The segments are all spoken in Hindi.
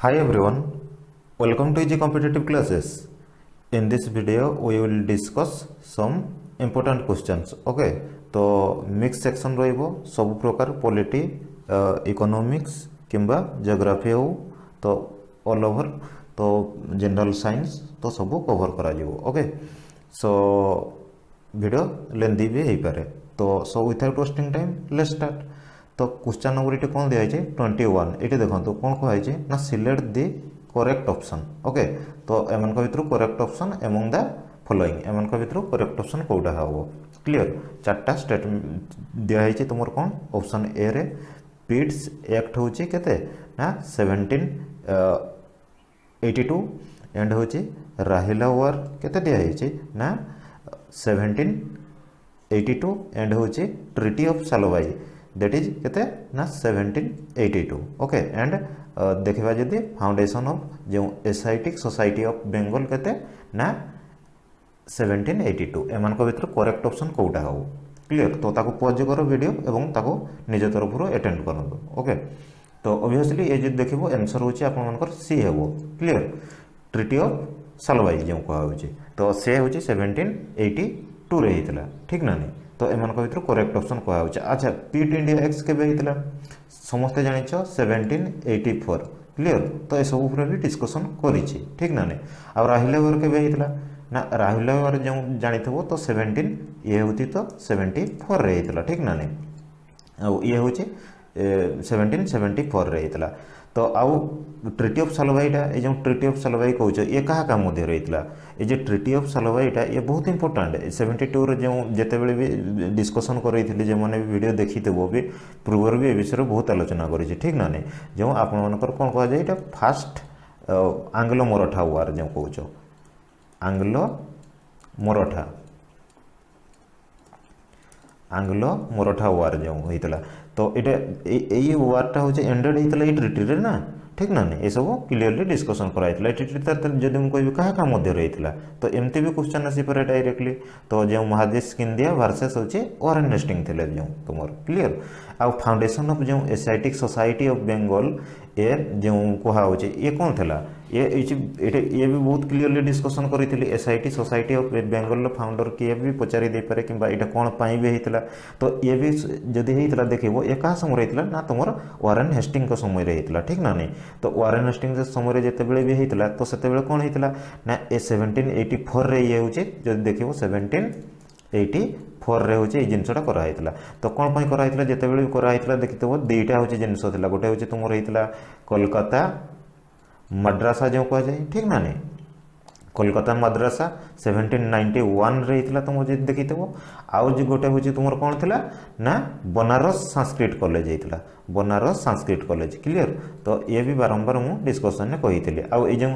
Hi everyone, welcome to Easy Competitive Classes. In this video, we will discuss some important questions. Okay, तो मिक्स सेक्शन रहिबो सब प्रकार पॉलिटी इकोनॉमिक्स किंबा जियोग्राफी हो तो ऑल ओवर तो जनरल साइंस तो सब कवर करा जिवो. ओके, सो वीडियो लेंथी भी हो पारे. तो so without wasting time let's start. तो क्वेश्चन नंबर ये कौन दिखाई 21 ये देखो कौन कहुई ना select the correct option. Okay, तो एम भर correct option among the following एम भर करेक्ट ऑप्शन कौटा हम क्लियर. चार्टा स्टेटमेंट दिखाई तुम कौन ऑप्शन ए रे पिट्स एक्ट हूँ के ना 1782 एंड हूँ राहिला वार के दिखाई ना 1782 एंड हूँ ट्रिटी ऑफ सालोवाई दैट इज केते ना 1782. ओके, एंड देखा जदि फाउंडेशन ऑफ जो एसाइटिक सोसाइटी ऑफ बेंगल केते ना 1782 एमान को भीतर करेक्ट ऑप्शन कोटा हो क्लियर. तो ताको पॉज करो वीडियो एवं ताको निज तरफ अटेंड करंतु. ओके, तो ऑब्वियसली ये जे देखिबो आंसर होची आपन मानकर सी हेबो क्लियर. ट्रिटी ऑफ सालोवाई जो कहा होची तो से होची 1782 रे हितला ठीक ना नहीं. तो एमान को भीतर करेक्ट ऑप्शन कहा होची. अच्छा, पीट इंडिया एक्स के हितला समस्ते जानिछ 1784 क्लियर. तो ए सब ऊपर भी डिस्कशन करिछि ठीक ना नहीं. आ राहिला वार के हितला ना राहुल जो जानिथबो तो 17 ये होती तो 74 रे हितला ठीक ना नहीं. आ ये होची 1774 रे हितला. तो आउ ट्रिटी ऑफ सालोवाईटा ये जो ट्रिटी ऑफ सालोवाई कहूँ ये क्या मध्य रहीला ये जो ट्रिटी ऑफ सालोवाईटा ये बहुत इंपोर्टाट 72 जो जिते बड़े भी डिस्कसन करी जो मैंने वीडियो देखी भी पूर्व भी ए विषय बहुत आलोचना करी ठीक ना नहीं. जो आपंकर कौन कह जाए फास्ट आंग्लो मराठा वार जो कौच आंग्लो मराठा वार जो होता तो ये वार्टा हूँ एंडेड होता है ट्रिटी रे ना ठीक ना नहीं. ये सब क्लीयरली डिस्कसन कराई ट्रिटी जब मुझे कह क्या मध्य रही तो एमती भी क्वेश्चन आसीपे डायरेक्टली. तो जो महादेश स्किंदिया वर्सेस होचे वारेन हेस्टिंग थे जो तुम क्लियर. आ फाउंडेशन ऑफ जो एसाइटिक सोसाइटी ऑफ बेंगल ये जो कहुच ये कौन था ये भी बहुत क्लीयरली डिस्कसन करी. SIT society of Bengal founder किए भी पचारि दे पारे कि कौन पाई भी होता. तो ये भी जदि होता देखो ये क्या समय रही ना तुम वारेन हेस्टिंग समय रही ठीक ना नहीं. तो वारेन हेस्टिंग समय जिते भी होता तो से कौन होता ना ए 1784 रे ये हूँ जो देखो 1784 रे हूँ ये जिनसा कराइला. तो कौन पर कराइला जिते भी कराइला देखिए दुईटा हूँ जिनस गोटे हूँ तुम होता कोलकाता मद्रासा जो कह जाए ठीक ना नहीं. कोलकाता मद्रासा 1791 रे हितला तुम जे देखिथबो. आउ जे गोटे होची तुमर कोन थिला ना बनारस संस्कृत कॉलेज हितला बनारस संस्कृत कॉलेज क्लियर. तो ये भी बारंबार मु डिस्कशन ने कहितली. आउ ए जे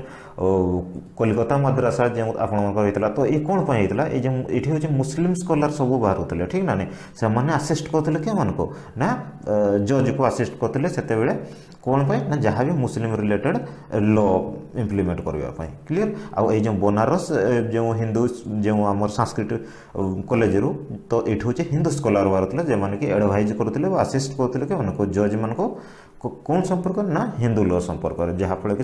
कोलकाता मद्रासा जे आपण मन हितला तो ये कोन पय हितला ए जे एठी होची मुस्लिम स्कॉलर सब बाहरुतले ठीक ना नहीं. से माने असिस्ट करतले के मन को ना जज को असिस्ट करतले सेते बेले कौन पे ना जहाँ भी मुस्लिम रिलेटेड लॉ इम्प्लीमेंट करने क्लियर. आउ जो बनारस जो हिंदू जो आम संस्कृत कॉलेज रू तो ये हूँ हिंदू स्कॉलर बाहर जो मैंने कि एडभाइज करते असिस्ट करते कि जज मान को कौन संपर्क ना हिंदू लॉ संपर्क जहाँफल कि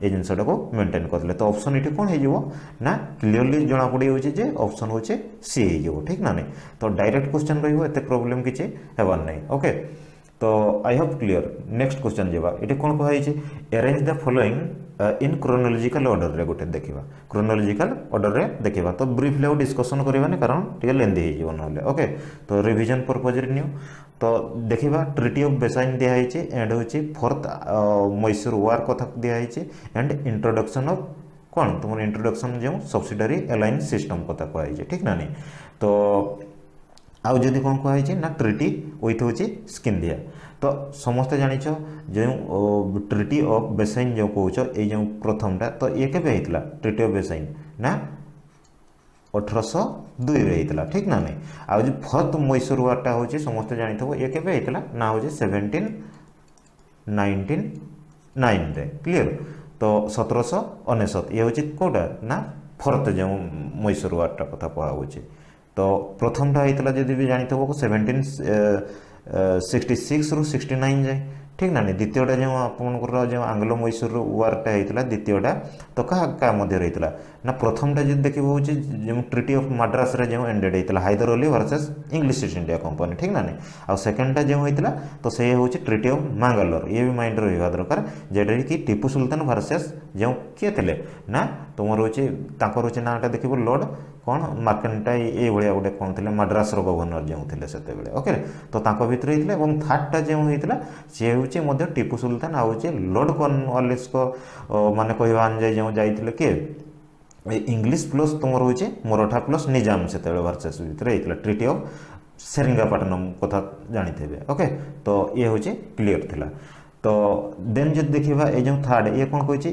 ये जिनसा को मेंटेन करते. तो ऑप्शन ये कौन हो ना क्लीयरली जना पड़े ऑप्शन हूँ सी हो ठीक ना नहीं. तो डायरेक्ट क्वेश्चन रही प्रोब्लेम किसी हेबार नहीं. ओके, तो I hope clear. Next question जावा ये कौन कहुई arrange the following in chronological order रे गोटे देखा क्रोनोलॉजिकल ऑर्डर रे देखा. तो ब्रीफली डिस्कसन करवानी कारण टे लेंदी हो ना. ओके, तो रिविजन पर्पज न्यू तो देखा ट्रिटी ऑफ बेसाइन दिखाई एंड हूँ फोर्थ मैसूर वार कथा दिखाई एंड इंट्रोडक्शन ऑफ कौन तुम इंट्रोडक्शन जो सब्सिडरी अलाइन सिस्टम कथा कहुई ठीक ना नहीं. तो आउ जदि कौन कहुई ना ट्रिटी विथ हूँ स्किंदिया. तो समस्ते जानिछ जो ट्रिटी ऑफ बेसाइन जो कौच ये जो प्रथमटा तो ये केबे होता ट्रिटी ऑफ बेसाइन ना 1802 रे होता ठीक ना नहीं. आउ जो फोर्थ मैसूर वार्टा हूँ समस्ते जानिथबो ये केबे होता ना हूँ 1799 रे क्लियर. तो 1799 ये हूँ कौटा ना फोर्थ जो मैसूर वार्टा कथा कहुचे. तो प्रथमटा होता जदि भी जानी 1766 रू 69 जाए ठीक ना द्वितीयटा जो आपंकर जो आंग्लो मैसूर वारटा होता द्वितीयटा तो क्या मध्य होता ना प्रथमटा जो देखिए हूँ जो ट्रिटी ऑफ मद्रास रे जो एंडेड होता Hyder Ali versus English East India Company ठीक ना आ सेकेंडटा जो होता तो से हूँ ट्रिटी ऑफ मैंगालोर ये भी माइंड रहा दरकार जेटा कि टीपू सुल्तान वर्सेस जो किए थे ना तुम हूँ नाटा देख लॉर्ड कौन मार्केंटाई ये भाया गोटे कौन थे मद्रास गवर्नर जो थे से ओके तो भितर होता थर्डटा जो होता सी हूँ टीपू सुल्तान आउ लॉर्ड कॉर्नवालिस को माने कहवा अनुजाई जो जाइए किए इंग्लिश प्लस तुम रोचे मराठा प्लस निजाम से वर्सेस भितर होता ट्रिटी ऑफ सेरिंगापाटनम कथा जानी थे ओके तो ये हूँ क्लीयर थिला तो देन जो देखा ये जो थर्ड ये कौन कही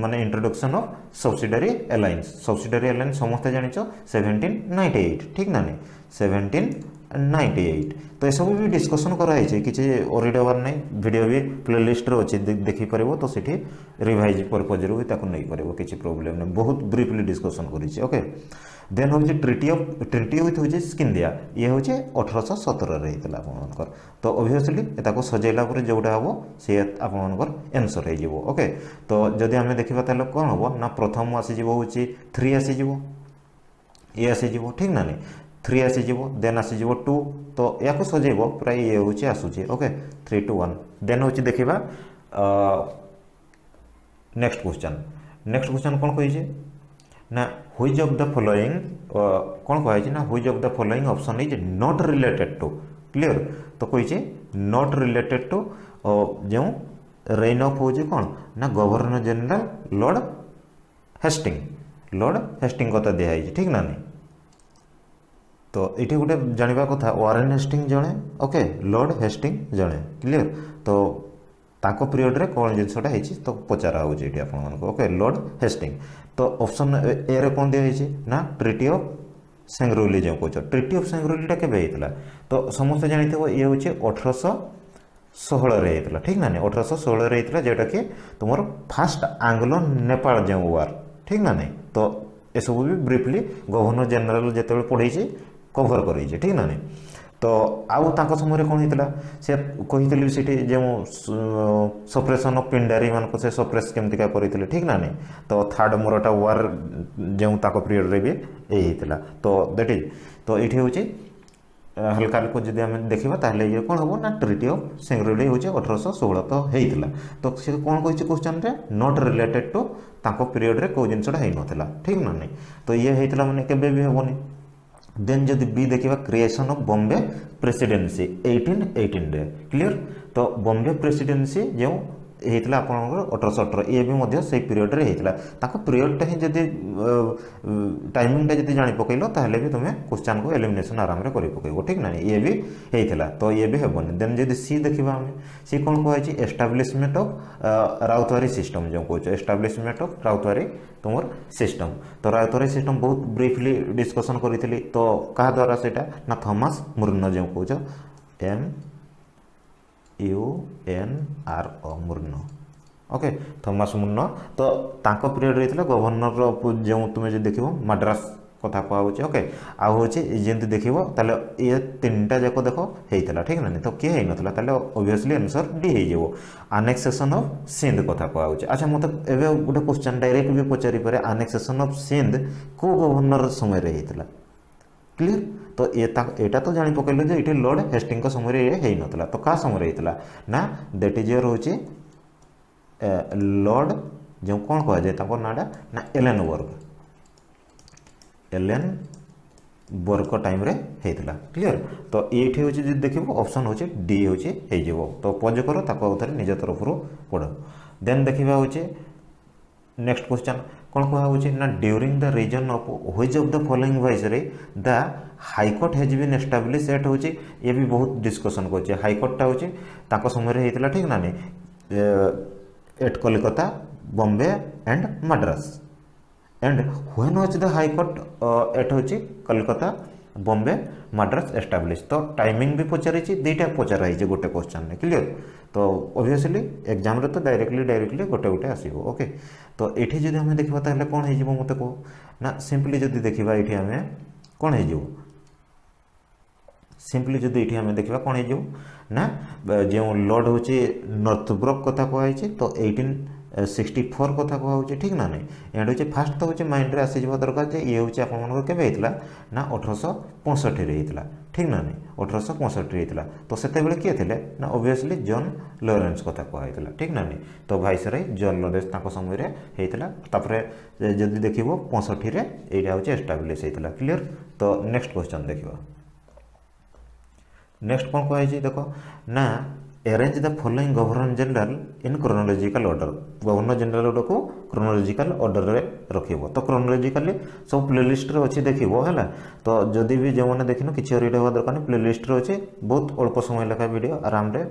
माने इंट्रोडक्शन ऑफ सब्सिडरी अलायंस समस्त जान 1798 ठीक ना 1798 तो ये सब भी डिस्कसन कराई किसी ओरिडर नहीं वीडियो भी प्लेलिस्ट रे अच्छी देखिपर तो सीठी रिवाइज पर्पज नहीं पार किसी प्रोब्लेम नहीं बहुत ब्रीफली डिस्कसन करी ओके देन हूँ ट्रिटी विथ स्किंदिया ये हूँ 1817 होता तो ऑब्वियसली ताको सजेला जोटा हम सी आपर एनसर हो ओके तो जदि आम देखा कौन हम ना प्रथम आसीज हूँ 3 आसीज ये आसीज ठीक ना 3 आसीज देन आसीज 2 तो या सजेब प्राय ये हूँ आसूची ओके 3 to 1 देन हूँ देखा नेक्स्ट क्वेश्चन कौन कही ना व्हिच ऑफ द फॉलोइंग कौन कही ना which of the following option is not related to clear तो कही नॉट रिलेटेड टू जो रेन ऑफ हूँ कौन ना गवर्नर जनरल लॉर्ड हेस्टिंग कथा दिखाई ठीक ना नहीं तो ये गोटे जानवा कथा वारेन हेस्टिंग जड़े ओके लॉर्ड हेस्टिंग जड़े क्लियर तो ताको पीरियड रे कौन जिनसटा है तो पचारा होची ओके लॉर्ड हेस्टिंग तो ऑप्शन ए रे कौन दिखाई ना ट्रिटी ऑफ सेंग्रोली जो कह ट्रिटी ऑफ सेंग्रोलीटा केबे होता तो समस्त जानते ये हूँ 1816 होता ठीक ना 1816 होता जोटा कि तुम फास्ट आंग्लो नेपाल जो वार ठीक ना नहीं तो ये सब भी ब्रीफली गवर्नर जनरल जो पढ़े कभर कर ठीक ना नहीं तो आउ समय कौन होता से कही सीटी जो सप्रेसन ऑफ पिंडारी मान से सप्रेस केमतिका करते ठीक ना नहीं तो थर्ड मराठा वार जो पीरियड रे भी यही होता तो दैट इज तो ये हूँ हल्का हल्का जब आम देखा ताहले ये कौन हम ना ट्रिटी ऑफ सेंग्रोली हूँ 1816 तो होता तो सी कौन कही क्वेश्चन रे नॉट रिलेटेड टू पीरियड रे कौ जिनसा होता ठीक ना नहीं तो ये होता माने केबे भी हेनी देन जब बी देखा क्रिएशन ऑफ बॉम्बे प्रेसिडेंसी 1818 रे क्लियर तो बॉम्बे प्रेसिडेंसी जो होता आप 1818 ये भी से पीरियड रे होता पीरियडटा ही जब टाइमिंगटा जब जानी पकईल ताहले भी तुम्हें क्वेश्चन को एलिमिनेशन आराम रे कर पकईब ठीक ना ये भी होता तो ये भी हेबनी देन जब सी देखा आम सी कौन कही एस्टाब्लीशमेंट ऑफ राउतवारी सिस्टम जो कह एस्टाब्लीशमेंट ऑफ राउतवारी तुम सिस्टम तो राउतवारी सिस्टम बहुत ब्रीफली डिस्कसन करी तो क्या द्वारा से ना थॉमस मुर्नो जो कह UNRO मुर्नो ओके थॉमस मुर्नो तो तांको पीरियड होता गवर्नर जो तुम्हें जो देख मद्रास कथा कहूँ ओके आउ हूँ जमी देख ये 3टा जाक देख होता ठीक ना तो किए होता ऑब्वियसली आंसर डी हो आनेक्सेशन ऑफ सिंध कथा कहूँ अच्छा मतलब एवं गोटे क्वेश्चन डायरेक्ट भी पचारि पारे आनेक्सेशन ऑफ सिंध को गवर्नर समय होता क्लियर तो यहाँ तो जानी पकड़े जो ये लॉर्ड हेस्टिंग समय ये होता तो क्या समय होता ना दैट इज योर हूँ लॉर्ड जो कौन कह जाए नाटा ना एलेनबर्ग टाइम रे होता क्लियर तो ये हूँ देख ऑप्शन हूँ डी हो तो पज कर निज तरफ पढ़ देन देखा हूँ नेक्स्ट क्वेश्चन कौन कह ना during the reign of which of the following viceroy the high court has been establish at hmm ये भी बहुत डिस्कसन कर हाईकोर्टा हूँ समय होता ठीक ना at Calcutta Bombay and Madras and when was the high court at hmm Calcutta Bombay Madras establish तो टाइमिंग भी पचारि दुईटा पचाराई गोटे क्वेश्चन में क्लियर तो ऑब्वियसली एग्जाम रे तो डायरेक्टली गोटे गोटे आसो ओके तो ये जब आम देखा ताहले कौन हो मत कह ना सिंपली जब देखा ये आम कौन हो सिंपली जदि ये आम देखा कौन हो ना जो लॉर्ड हूँ नॉर्थब्रोक कथा कहुई तो 1864 कथा कहुचे ठीक ना नहीं एंड हूँ फास्ट तो हूँ माइंड में आसीज दरकार जे ये हूँ आपके ना 1865 ठीक ना नहीं 1865 तो से किए थे ना ओबियसली जॉन लॉरेंस कथा कहुई ठीक ना नहीं तो भाईसराय जॉन लॉरेंस समय होता जदि देख 65 यहाँ हूँ एस्टाब्लीश होता क्लीयर। तो नेक्स्ट क्वेश्चन देखा नेक्स्ट कौन कहुई देख ना arrange the following governor general in chronological order governor general गुड़ा को क्रोनोलॉजिकल ऑर्डर रे रखिबो तो क्रोनोलॉजिकली सब प्लेलिस्ट रे अच्छी देखिबो हैला तो जदि भी जो मैंने देखिनो किछि रीड होबा दरकार प्लेलिस्ट रे अच्छी बहुत अल्प समय लेखा वीडियो आराम रे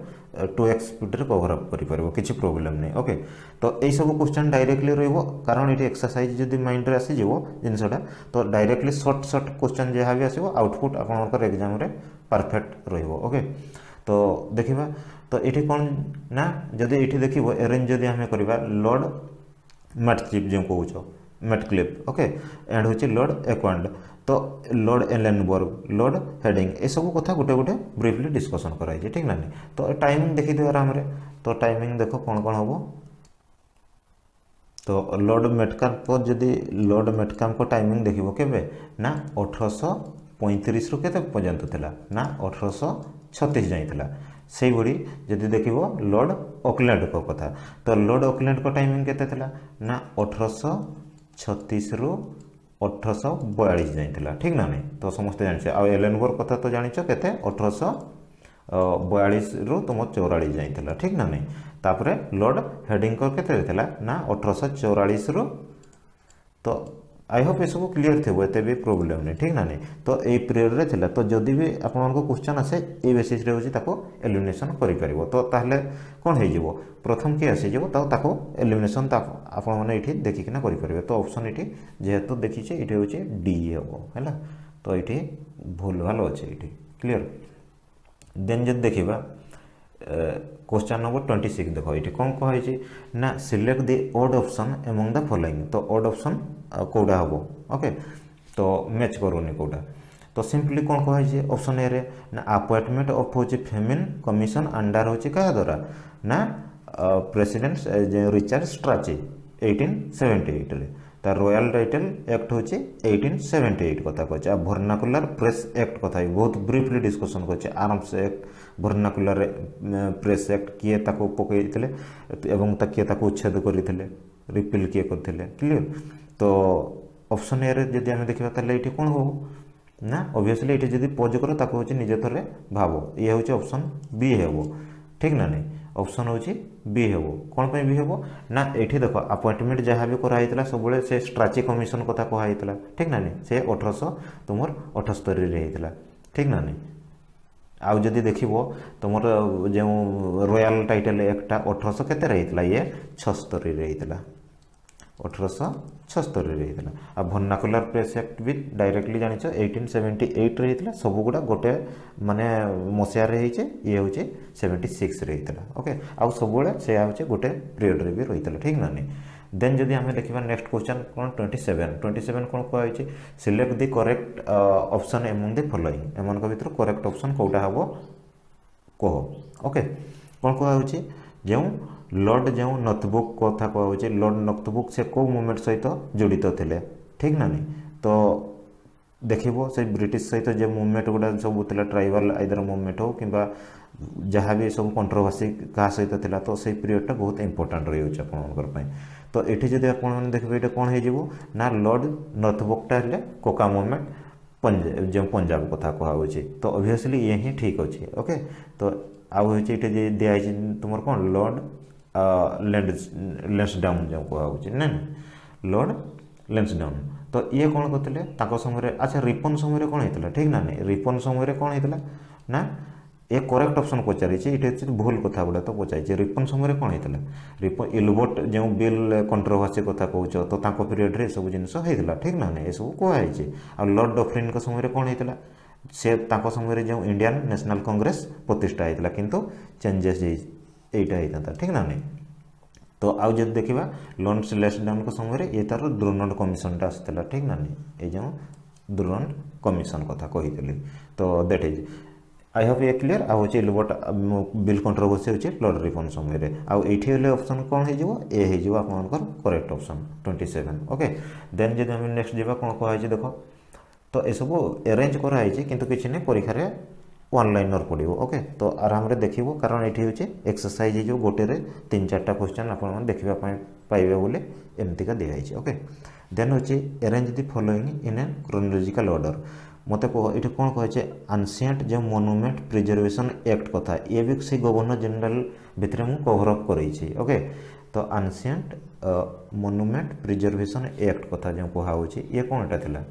2x स्पीड रे कवर अप करि परबो किछि प्रॉब्लम नहीं ओके। तो यही सब क्वेश्चन डायरेक्टली रहइबो कारण ये एक्सरसाइज जदि माइंड रे आसी जिवो जिनसटा तो डायरेक्टली शॉर्ट शॉर्ट क्वेश्चन जहाँ भी आसीबो आउटपुट आपनकर एग्जाम रे परफेक्ट रहइबो ओके। तो देखिबा तो ये कौन ना जदि ये देख अरेंज जदि आम करवा लॉर्ड मैटक्लिफ जो कौच मैटक्लिफ ओके एंड हूँ लॉर्ड एक्वांड तो लॉर्ड एलेनबर्ग लॉर्ड हेडिंग ये सब कथा गोटे गोटे ब्रीफली डिस्कसन कराई ठीक ना नहीं। तो टाइमिंग देखिए आराम रे तो टाइमिंग देख कौन कौन हम तो लॉर्ड मेटकाम्प जदि लॉर्ड मेटकाम्प टाइमिंग देखिए केबे ना 1835 रु केते पर्यंत थिला ना 1836 जाइथिला से भड़ी जदि देख लॉर्ड ऑकलैंड को कथा तो लॉर्ड ऑकलैंड को टाइमिंग केते थिला ना 1836 रु 1842 जाइथिला ठीक ना नहीं। तो समस्त जानिछे आ एलेनबर्ग कथा तो जानिछ केते 1842 रु तुम 44 जाइथिला ठीक ना नहीं। तापरे लॉर्ड हेडिंग को केते थिला ना 1844 रु तो आई होप ये सब क्लीयर थे एत भी प्रोब्लेम नहीं ठीक ना नहीं। तो ये पीरियड रे थिला तो जदि भी आपको क्वेश्चन आसे ये बेसिस रे होची ताको एलिमिनेशन करि परिबो तो ताहले कोन हे जिवो प्रथम के आसी जिवो ताको एलिमिनेशन आपण माने इठी देखिकिना करि परिबे। तो ऑप्शन इठी जेहेतु देखिछे इठी होची डी हेबो हैला तो इठी भूल भाल अछि इठी क्लियर। देन जद देखिबा क्वेश्चन नंबर 26 देखो ये कौन कहुई ना select the odd option among the following तो ऑड ऑप्शन कौटा हम ओके तो मैच करूनी कौटा तो सिंपली कौन कहुई ऑप्शन ए रे ना अपॉइंटमेंट ऑफ हूँ फेमिन कमिशन अंडर हूँ क्या द्वारा ना प्रेसिडेंट रिचार्ड स्ट्राची 1878 रे तार रॉयल टाइटल एक्ट हूँ 1878 कथा कहे वर्नाकुलर प्रेस एक्ट कथा बहुत ब्रीफली डिस्कसन कर आराम से एक्ट वर्नाकुलर प्रेस एक्ट किए ताको पकईले एवं किए ताको उच्छेद करते रिपिल किए करते क्लियर। तो ऑप्शन ए रे जदि आम देखा ये कौन हो ना ऑब्वियसली ये जदि पज कर ताको हूँ निजे थरे भाव ये हूँ ऑप्शन बी हेबो ठीक ना नहीं ऑप्शन हूँ बी हेबो कौन पे बी हेबो ना ये देख अपॉइंटमेंट जहाँ भी कराइला सब से स्ट्राची कमिशन कथा कहुला ठीक ना नहीं से 1800 तुम 78 होता ठीक ना नहीं। आउ जदि देखिबो तुमर जो रॉयल टाइटल एक्टा 1800 केते रहितला ये 76 रहितला 1876 रहितला आ वर्नाकुलर प्रेस एक्ट भी डायरेक्टली जानिछ 1878 रहितला सब गुडा गोटे माने मसिया रे हिचे ये होचे 76 रहितला ओके आ सब बेले से होचे गोटे पीरियड रे भी रहितला ठीक ना नहीं। देन जदि आम देखा नेक्स्ट क्वेश्चन कौन 27 कौन कहुई select the correct option among the following एम भर करेक्ट ऑप्शन कौटा हम कह ओके कौन कहुई जो लॉर्ड जो नोटबुक कथा कहुई लॉर्ड नोटबुक से कौ मूवमेंट सहित जड़ित थे ठीक ना नहीं। तो देखो से ब्रिटिश सहित जो मूवमेंट गुड़ा सब होता ट्राइबल आइदर मूवमेंट हो कि जहाँ भी सब कंट्रोवर्सी क्या सहित था तो से पीरियडटा बहुत इंपोर्टाट रही है। तो ये जब आप देखिए ये कौन हो ना लॉर्ड नॉर्थब्रोकटा कोका मूवमेंट जो पंजाब कथा कहुई तो ऑब्वियसली ये ही ठीक अच्छे ओके। तो आउ दिखाई तुम कौन लॉर्ड लेंसडाउन जो कहुई ना लॉर्ड लेंसडाउन तो ये कौन करते समय अच्छा रिपन समय कौन होता ठीक ना नहीं रिपन समय कौन होता ना ये करेक्ट ऑप्शन पचारि ये भूल कथा गुड़ा तो पचार रिपन समय कौन होता रिपन इलबोट जो बिल कंट्रोवर्सी कथा कौच तो पीरियड रे सब जिन होता ठीक ना ये सब कहुई आ लॉर्ड डफरिन समय कौन होता से समय जो इंडियन नेशनल कांग्रेस प्रतिष्ठा होता किंतु चेंजेस यहीटा होता ठीक ना नहीं। तो आउ जब देखा लॉर्ड लेंसडाउन समय ये तार द्रोनड कमिशनटा आसाला ठीक ना नहीं ये जो द्रोनड कमिशन कथा कही तो दैट इज आई होप ये क्लियर आ होची लोबट बिल कंट्रोवर्सी होची फ्लड रिफंड समय रे आ एठी हेले ऑप्शन कोन हे जिवो ए हे जिवो आपनकर करेक्ट ऑप्शन 27 ओके देन जदि हम नेक्स्ट जिबा कोन कहै छै देखो तो ए सब अरेंज करा है किंतु किछि ने परीक्षा रे वन लाइनर पड़ो ओके तो आराम रे देखिबो कारण एठी होची एक्सरसाइज जो गोटे रे 3-4टा क्वेश्चन आपन मन देखिबा पाइबे बोले एमतिका दिया है ओके देन होची arrange the following in A chronological order मते को एठी कोन कहै छै एंशिएंट जो मोन्यूमेंट प्रिजर्वेशन एक्ट कथा ये भी से गवर्नर जनरल भितरे मु कवर अप करै छी ओके तो एंशिएंट मोन्यूमेंट प्रिजर्वेशन एक्ट कथा जो कहा होची ये कोनटा थिला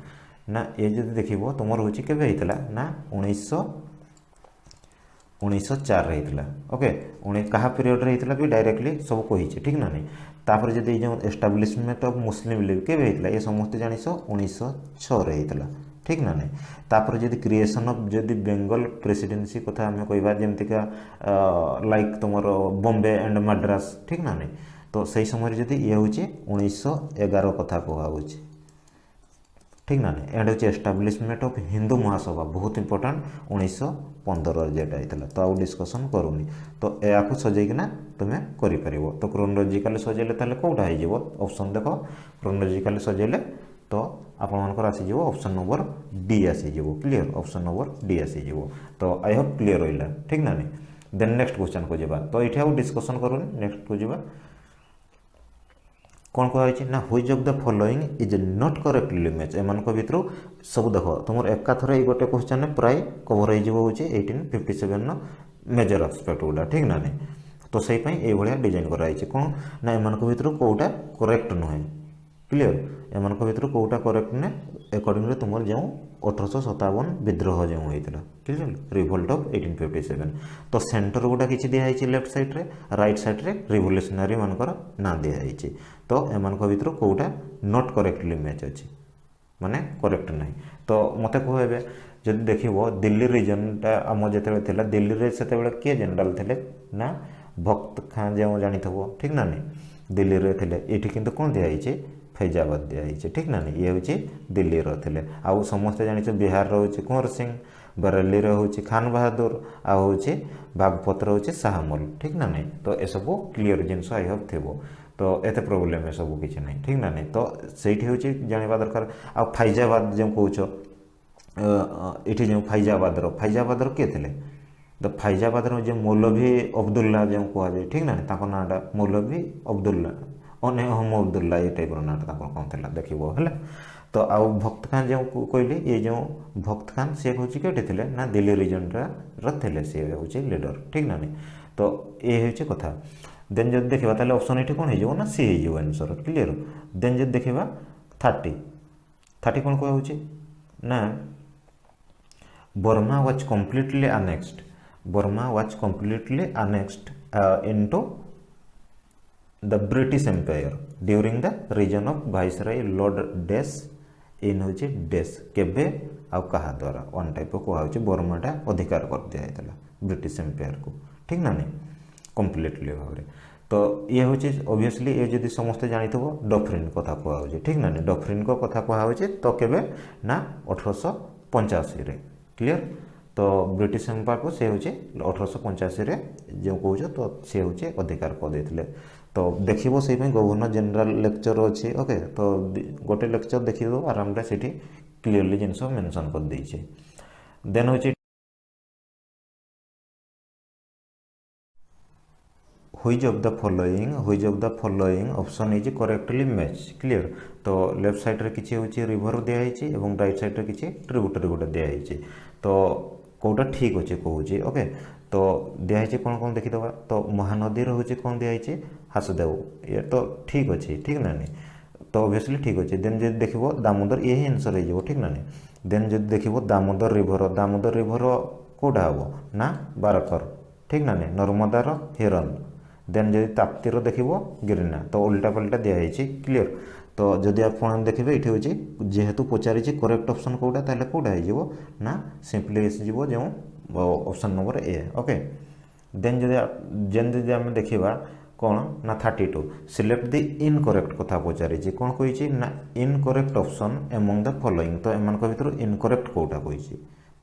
ना ये जदि देखिबो तुमर होची केबे हितला ना 1904 रहितला ओके कहा पीरियड रहितला भी डायरेक्टली सब कहि छै ठीक ना नहीं तापर जदि जो एस्टैब्लिशमेंट ऑफ मुस्लिम लीग केबे हितला ये समस्त जानिसो 1906 रहितला ठीक ना नहीं तापर जदि क्रिएशन ऑफ जदि बेंगल प्रेसिडेंसी कथा हम कहबा जेमतिका लाइक तुमर बॉम्बे एंड मद्रास ठीक ना नहीं तो सही समय जदि ये होची 1911 कथा कहा होची ठीक ना नहीं एंड होची एस्टैब्लिशमेंट ऑफ हिंदू महासभा बहुत इंपोर्टेंट 1915 जेटा आइतला तो आउ डिस्कशन करूनी तो या को सजै किना तुमे करि परिबो तो क्रोनोलॉजिकली सजेले ताले कोटा हो जिवो ऑप्शन देखो क्रोनोलॉजिकली सजेले तो आपण मानकर आसी जिवो ऑप्शन नंबर डी आसी जिवो क्लियर ऑप्शन नंबर डी आसी जिवो तो आई होप क्लियर होइला ठीक ना नहीं देन नेक्स्ट क्वेश्चन को जेबा तो एठी आउ डिस्कशन करूनी नेक्स्ट को जेबा कौन कह ना which of the following is not correctly match एमान को भितर सब देखो तुम एका थरे गोटे क्वेश्चन प्राय कवर हो 1857 न मेजर एस्पेक्ट गुड़ा ठीक ना नहीं तो सही ये भाया डिजाइन कराई कौन ना एमान को भितर कोटा करेक्ट नुहे क्लियर एमान को भितर कोटा करेक्ट ने अकॉर्डिंगली तुम जो 1857 विद्रोह जो होता क्लियर रिवोल्ट ऑफ 1857 तो सेंटर गोटा किसी दिखाई लेफ्ट साइड रे राइट साइड रे रिवोल्यूशनरी मानकर ना दिखाई तो एमान को भितर कोटा नॉट करेक्टली मैच अच्छी माने करेक्ट नहीं तो मते कहबे जदि देखिबो दिल्ली रीजनटा आम जेते दिल्ली रे सेते बेले के जनरल थे ना भक्त खां जो जानिथबो ठीक ना नहीं दिल्ली रे थे एठी किंतु कोन दिखाई फैजाबाद दिखाई ठीक ना नहीं ये हूँ दिल्ली रे आउ समस्ते जानी बिहार रो कुंवर सिंह बरेली रे हूँ खान बहादुर आ हूँ बागपत रो शाहमल ठीक ना नहीं तो ये सब क्लीयर जिनस आई होप थी तो एते प्रोब्लेम सब किसी नहीं ठीक ना नहीं तो सही हूँ जानवा दरकार आ फैजाबाद जो कौच ये जो फैजाबाद किए थे तो फैजाबाद जो मौलवी अब्दुल्ला जो कहुए ठीक ना नहीं नाटा मौलवी अब्दुल्ला अब्दुल्ला ये टाइप नाटा कौन था देखो है तो आउ भक्त खान जो कहली ये जो भक्त खान सी हूँ कटे थे ना दिल्ली रीजन रे सी हूँ लीडर ठीक ना नहीं तो ये हूँ कथा देन जब देखा ताले ऑप्शन ये कौन हो ना सी हो आंसर क्लीयर देन जब देखा 30 कौन कह ना Burma was completely annexed into the British Empire during the region of Viceroy Lord Deas इन हूँ डेस केबे आ कहा द्वारा वन टाइप कहुँ बर्माटा अधिकार कर दिया ब्रिटिश एम्पायर को ठीक ना नहीं कम्प्लीटली भाव तो ये हूँ ओबियसली ये जब समस्ते जानी डफरिन कथा कहुँ ठीक ना नहीं डफरिन को कथा कहुँ तो केबे ना 1885 क्लियर तो ब्रिटिश एम्पायर को सी हूँ 1885 जो कह तो सी हूँ अधिकार कर तो देखो से गवर्नर जनरल लेक्चर अच्छे ओके तो गोटे लेक्चर देखो आराम से क्लीयरली जिनस मेंशन कर देछे देन हूँ which of the following option is correctly match clear तो लेफ्ट साइड रे किछि होछि रिवर दिखाई एवं राइट साइड रे किछि ट्रिब्यूटरी गोटे दिखाई तो कौटा ठीक अच्छे कहूँ ओके तो दिखाई कौन कौन देखीदबा तो महानदी रोचे कौन दिखाई हासदेव ये तो ठीक अच्छे ठीक ना नहीं तो ऑब्वियसली ठीक अच्छे देन जब देखो दामोदर यही आंसर हो ठीक ना नहीं देन जब देखो दामोदर रिभर कौटा हम ना बारकर ठीक ना नहीं नर्मदार हिरन देन जब ताप्तीर देखो गिरिना तो उल्टा पल्टा दिखाई क्लीयर तो जदि आप देखिए ये हूँ जेहेतु पचारि करेक्ट ऑप्शन कौटा ताले कौटा हो ना सिंपली आसो जो option number A okay then जदि आम देखा कौन ना 32 सिलेक्ट द इनकरेक्ट कथा पचारि कौन कही ना incorrect option among the following तो एम भर इनकरेक्ट कौटा कही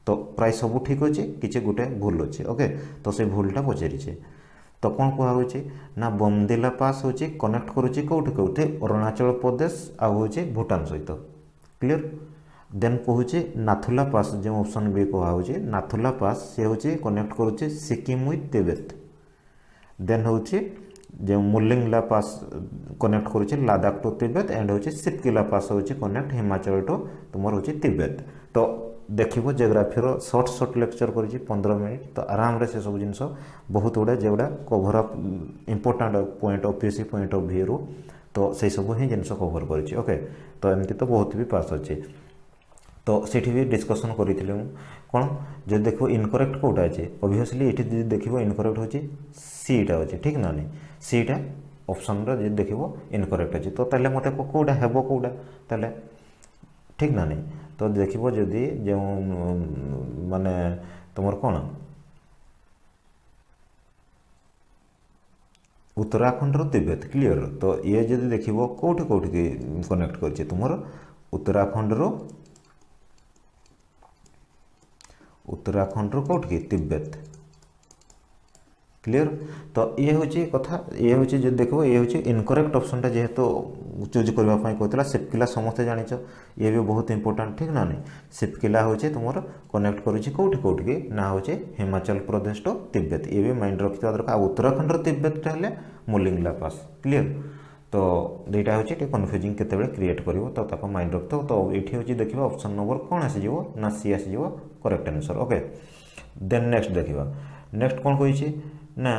तो प्राय सब ठीक अच्छे किसी गोटे भूल अच्छे ओके तो से भूलटा पचारिछे तो कौन कहुचे ना बोमदिला पास हूँ कनेक्ट करुच्चे कौटी कौटे अरुणाचल प्रदेश आउ हूँ भूटान सहित क्लीयर देन कहूचे नाथुला पास जो ऑप्शन बी कहुचे Nathula pass C hmm connect करुच्चे Sikkim with Tibet then hmm जो मुलिंगला पास कनेक्ट करुच्चे Ladakh to Tibet and hmm Shipkila पास हूँ कनेक्ट हिमाचल टू तुम हूँ तिब्बत तो देखो जियोग्राफीर सर्ट लेक्चर कर 15 मिनिट तो आराम से सब जिन बहुत गुड़ा जोड़ा cover up important point of PC point of view तो से सब ही जिन कभर कर ओके तो एमती तो बहुत भी पास अच्छे तो सीठी भी डिस्कसन करी कौन जो देखो इनकरेक्ट कौटा अच्छे ऑब्वियसली ये देखो इनकरेक्ट हो सीटा अच्छे ठीक ना नहीं सीटा ऑप्शन रे देखो इनकरेक्ट अच्छे तो ताले मते कौटा हेबो कौटा ताले ठीक ना नहीं तो देखो जदि जो माने तुमर कौन उत्तराखंड रो तिब्बत क्लियर तो ये जदि देखो कौटी कौटी कनेक्ट कर तुमर उत्तराखंड रो कौटी तिब्बत क्लियर तो ये हूँ कथा ये हूँ जो देखो ये हूँ इनकरेक्ट ऑप्शन जेहेतु चूज करने कहता सिपकिला समस्ते जानिच ये भी बहुत इंपोर्टेंट ठीक ना नहीं सिपकिला हूँ तुम कनेक्ट करुच्ची कौटी कौटी ना हूँ हिमाचल प्रदेश टू तिब्बत ये भी माइंड रखा दरकार उत्तराखंड तिब्बत हेल्ले मुलिंगला पास क्लीयर तो दुईटा हूँ कन्फ्यूजिंग केते क्रिएट कर तो माइंड रखिथ तो ये हूँ देखिए ऑप्शन नंबर कौन आसीज ना सी आसीज correct answer okay then next देखा नेक्स्ट कौन कही ना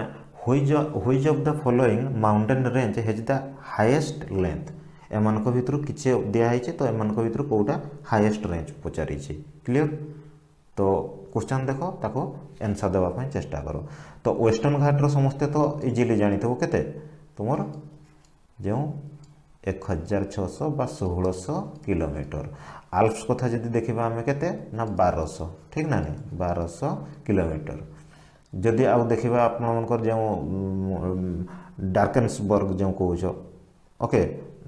which of the following mountain range has the highest length एमान भितर किसी दिखाई तो एमान भितर कौटा हाईएस्ट रेंज पचारि क्लियर तो क्वेश्चन देख ताको आंसर देवाई चेष्टा कर तो वेस्टर्न घाटर समस्ते तो इजिली जानी के तुम जो 1600 बा 1600 किलोमीटर आल्प्स कथा जब देखा आम के ना 1200 ठीक ना नहीं 1200 किलोमीटर जदि आउ देखा आपनकर जो डार्केन्सबर्ग जो कौच ओके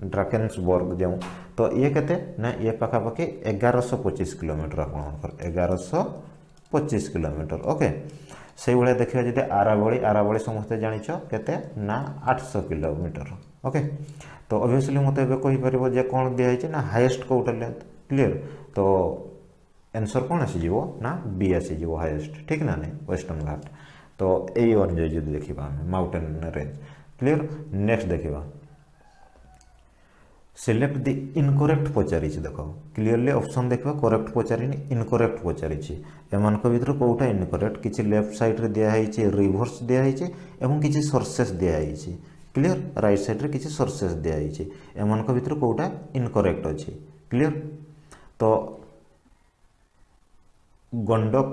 ड्राकेन्सबर्ग जो तो ये केते ना ये पाखापाखि 1125 किलोमीटर आपनकर 1125 किलोमीटर ओके से भाया देखा जब आरावली समस्ते जानिच केते ना 800 किलोमीटर ओके तो ऑब्वियसली मत कहीपर जे कौन दिखाई ना हाईएस्ट कौटा लेंथ क्लीयर तो आंसर कौन आसीज ना बी आसीज हाईएस्ट ठीक ना नहीं वेस्टर्न घाट तो यही अनुजाई जो देखा माउंटेन रेंज क्लीयर नेक्स्ट देखा सिलेक्ट द इनकरेक्ट पचारि देख क्लीयरली ऑप्शन देखा करेक्ट पचारि इनकरेक्ट पचारि एमान भर कौटा इनकरेक्ट किसी लेफ्ट साइड रे दिखाई रिवर्स दिखाई एवं किसी सोर्सेस दिखाई क्लीयर राइट साइड रे किसी सोर्सेस दिखाई एमान भर कौटा इनकरेक्ट अच्छे क्लीयर तो गंडक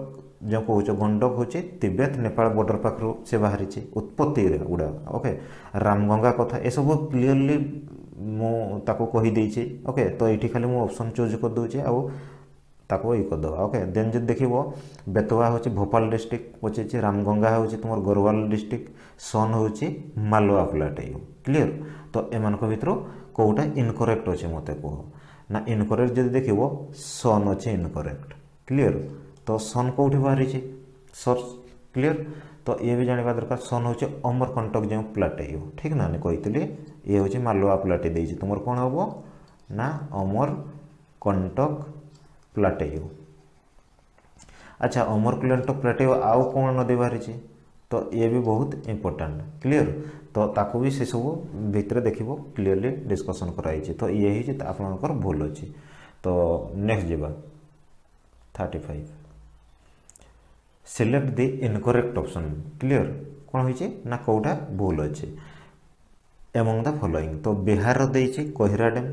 जो कौच गंडक हूँ तिब्बत नेपाल बॉर्डर पाखु से बाहरी उत्पत्ति गुड़ा ओके रामगंगा कथा ये सब क्लीयरली मुझे कहीदे ओके तो ये खाली मुझे ऑप्शन चूज कर दूचे आको ये करदे ओके देन जब देख बेतवा हूँ भोपाल डिस्ट्रिक्ट पचे रामगंगा हूँ तुम गढ़वाल डिस्ट्रिक्ट सन हूँ मालवा प्लाटेयू क्लीयर तो एमान भर कौटा इनकरेक्ट अच्छे मत कह ना इनकरेक्ट जब देख सन अच्छे इनकरेक्ट क्लीयर तो सन कौटी बाहरी सोर्स क्लीयर तो ये भी जानवा दरकार सन हूँ अमरकंटक जो प्लाटेयू ठीक ना कही ये हूँ मालवा प्लाटे दे तुम कौन हम ना अमरकंटक प्लाटेयू अच्छा अमरकंटक प्लाटेयू आउ कौन नदी बाहरी तो ये भी बहुत इंपोर्टेंट क्लीयर तो ताकू भी से सब भितर देख क्लीयरली डिस्कसन कराई तो ये ही आपनकर भूल अच्छी तो next Java 35 select the incorrect option clear कौन हो ना कौटा भूल अच्छे एमंग द फॉलोइंग तो बिहार देइछि कोहिरा डैम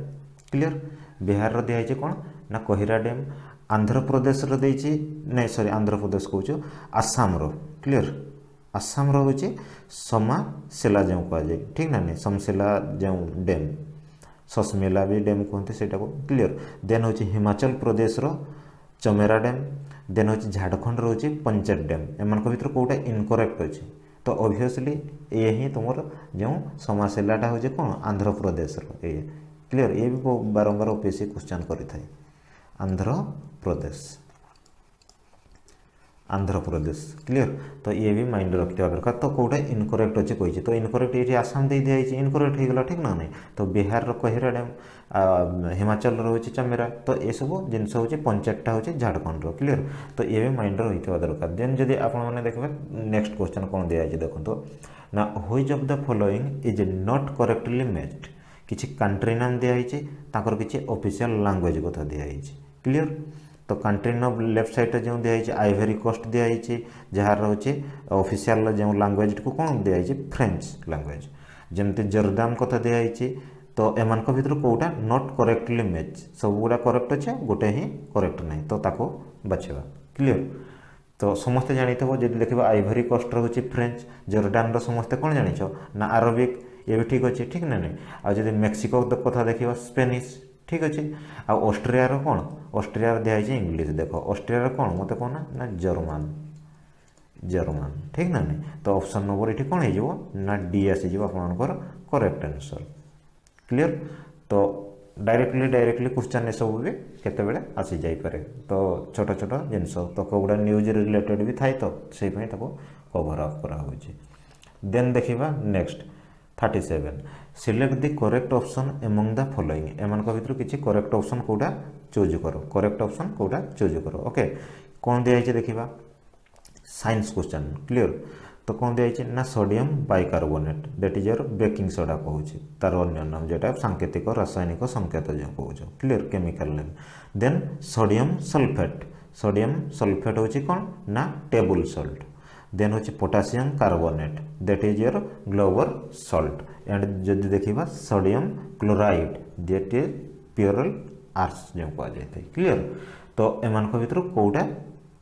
क्लीयर बिहार दिखाई कौन ना कोहिरा डैम आंध्र प्रदेश देइछि नहीं सॉरी आंध्र प्रदेश कहूँ आसाम रो क्लीयर आसाम रो हूँ समासेला जो कहुए ठीक ना नहीं समसेला जो डैम ससमेला भी डैम कहते से क्लीयर देन हूँ हिमाचल प्रदेश रो चमेरा डैम देन हूँ झारखंड रोचे पंचायत डैम एमान भर कौटा इनकरेक्ट अच्छे तो ऑब्वियसली ये ही तुम जो समासेलाटा हूँ कौन आंध्र प्रदेश ये क्लीयर ये भी बारंबार ओपीएससी क्वेश्चन करें आंध्र प्रदेश आंध्र प्रदेश। क्लियर। तो ये भी माइंड रखिथिबा दरकार। तो कोटा इनकरेक्ट अच्छे कही तो इनकरेक्ट ये आसाम दे दिया इनकरेक्ट हो गला ठीक ना नहीं। तो बिहार रो कोहिरा डैम हिमाचल रोचे चमेरा। तो ये सब जिनस हो 5टा हो झारखंड रो। क्लियर। तो ये भी माइंड रही दरकार। देन जदि आपने देखिए नेक्स्ट क्वेश्चन कौन दिया देखो ना which of the following is not correctly matched. किसी कंट्री नाम दिखाई ताकर किसी ऑफिशियल लैंग्वेज कथा दिखाई। क्लियर। तो कंट्री नाम लेफ्ट साइड जो दिखाई आइवरी कोस्ट दिखाई जार रोचे ऑफिशियल जो लैंग्वेज को कौन दिखाई फ्रेंच लैंग्वेज। जमती जर्दान कथा दिखाई। तो एमान भितर कौटा नॉट करेक्टली मैच सब गुड़ा करेक्ट अच्छे गोटे ही करेक्ट नहीं तो ताको बाछवा। क्लियर। तो समस्ते जानिथबो जदि देखिबा आइवरी कोस्ट रोचे फ्रेंच जर्डान रो समस्ते कौन जानिछ ना अरबिक ये भी ठीक अच्छे ठीक ना नहीं। आ जदि मेक्सिको कथा देखिबा स्पेनिश ठीक अच्छे। आ ऑस्ट्रिया रो कौन ऑस्ट्रिया दिखाई इंग्लिश। देखो ऑस्ट्रिया रो कौन मत कहना ना जर्मन जर्मन ठीक ना नहीं। तो ऑप्शन नंबर ये कौन हो ना डी आसीज आपंकर करेक्ट आंसर। क्लियर। तो डायरेक्टली क्वेश्चन ये सब भी केतबेले आसी जाई पारे। तो छोट छोट जिनस तो कौड़ा न्यूज रिलेटेड भी थाए तो से कवर अप करा होची। देन देखिबा next 37 select the correct option among the following. एमान भितर किसी करेक्ट ऑप्शन कोडा चूज करो। करेक्ट ऑप्शन कोडा चूज करो। ओके कौन दिया देखिबा साइंस क्वेश्चन। क्लियर। तो कौन दिया ना sodium bicarbonate that is your baking soda कहूँ तार अन्य नाम जेटा सांकेतिक रासायनिक संकेत जो कहूँ। Clear. Chemical name. Then sodium sulphate hmm कौन ना table salt. Then hmm potassium carbonate that is your global salt. And जदि देखा sodium chloride that is pearl ash जो कहुए। क्लियर। तो एमान भितर कौटा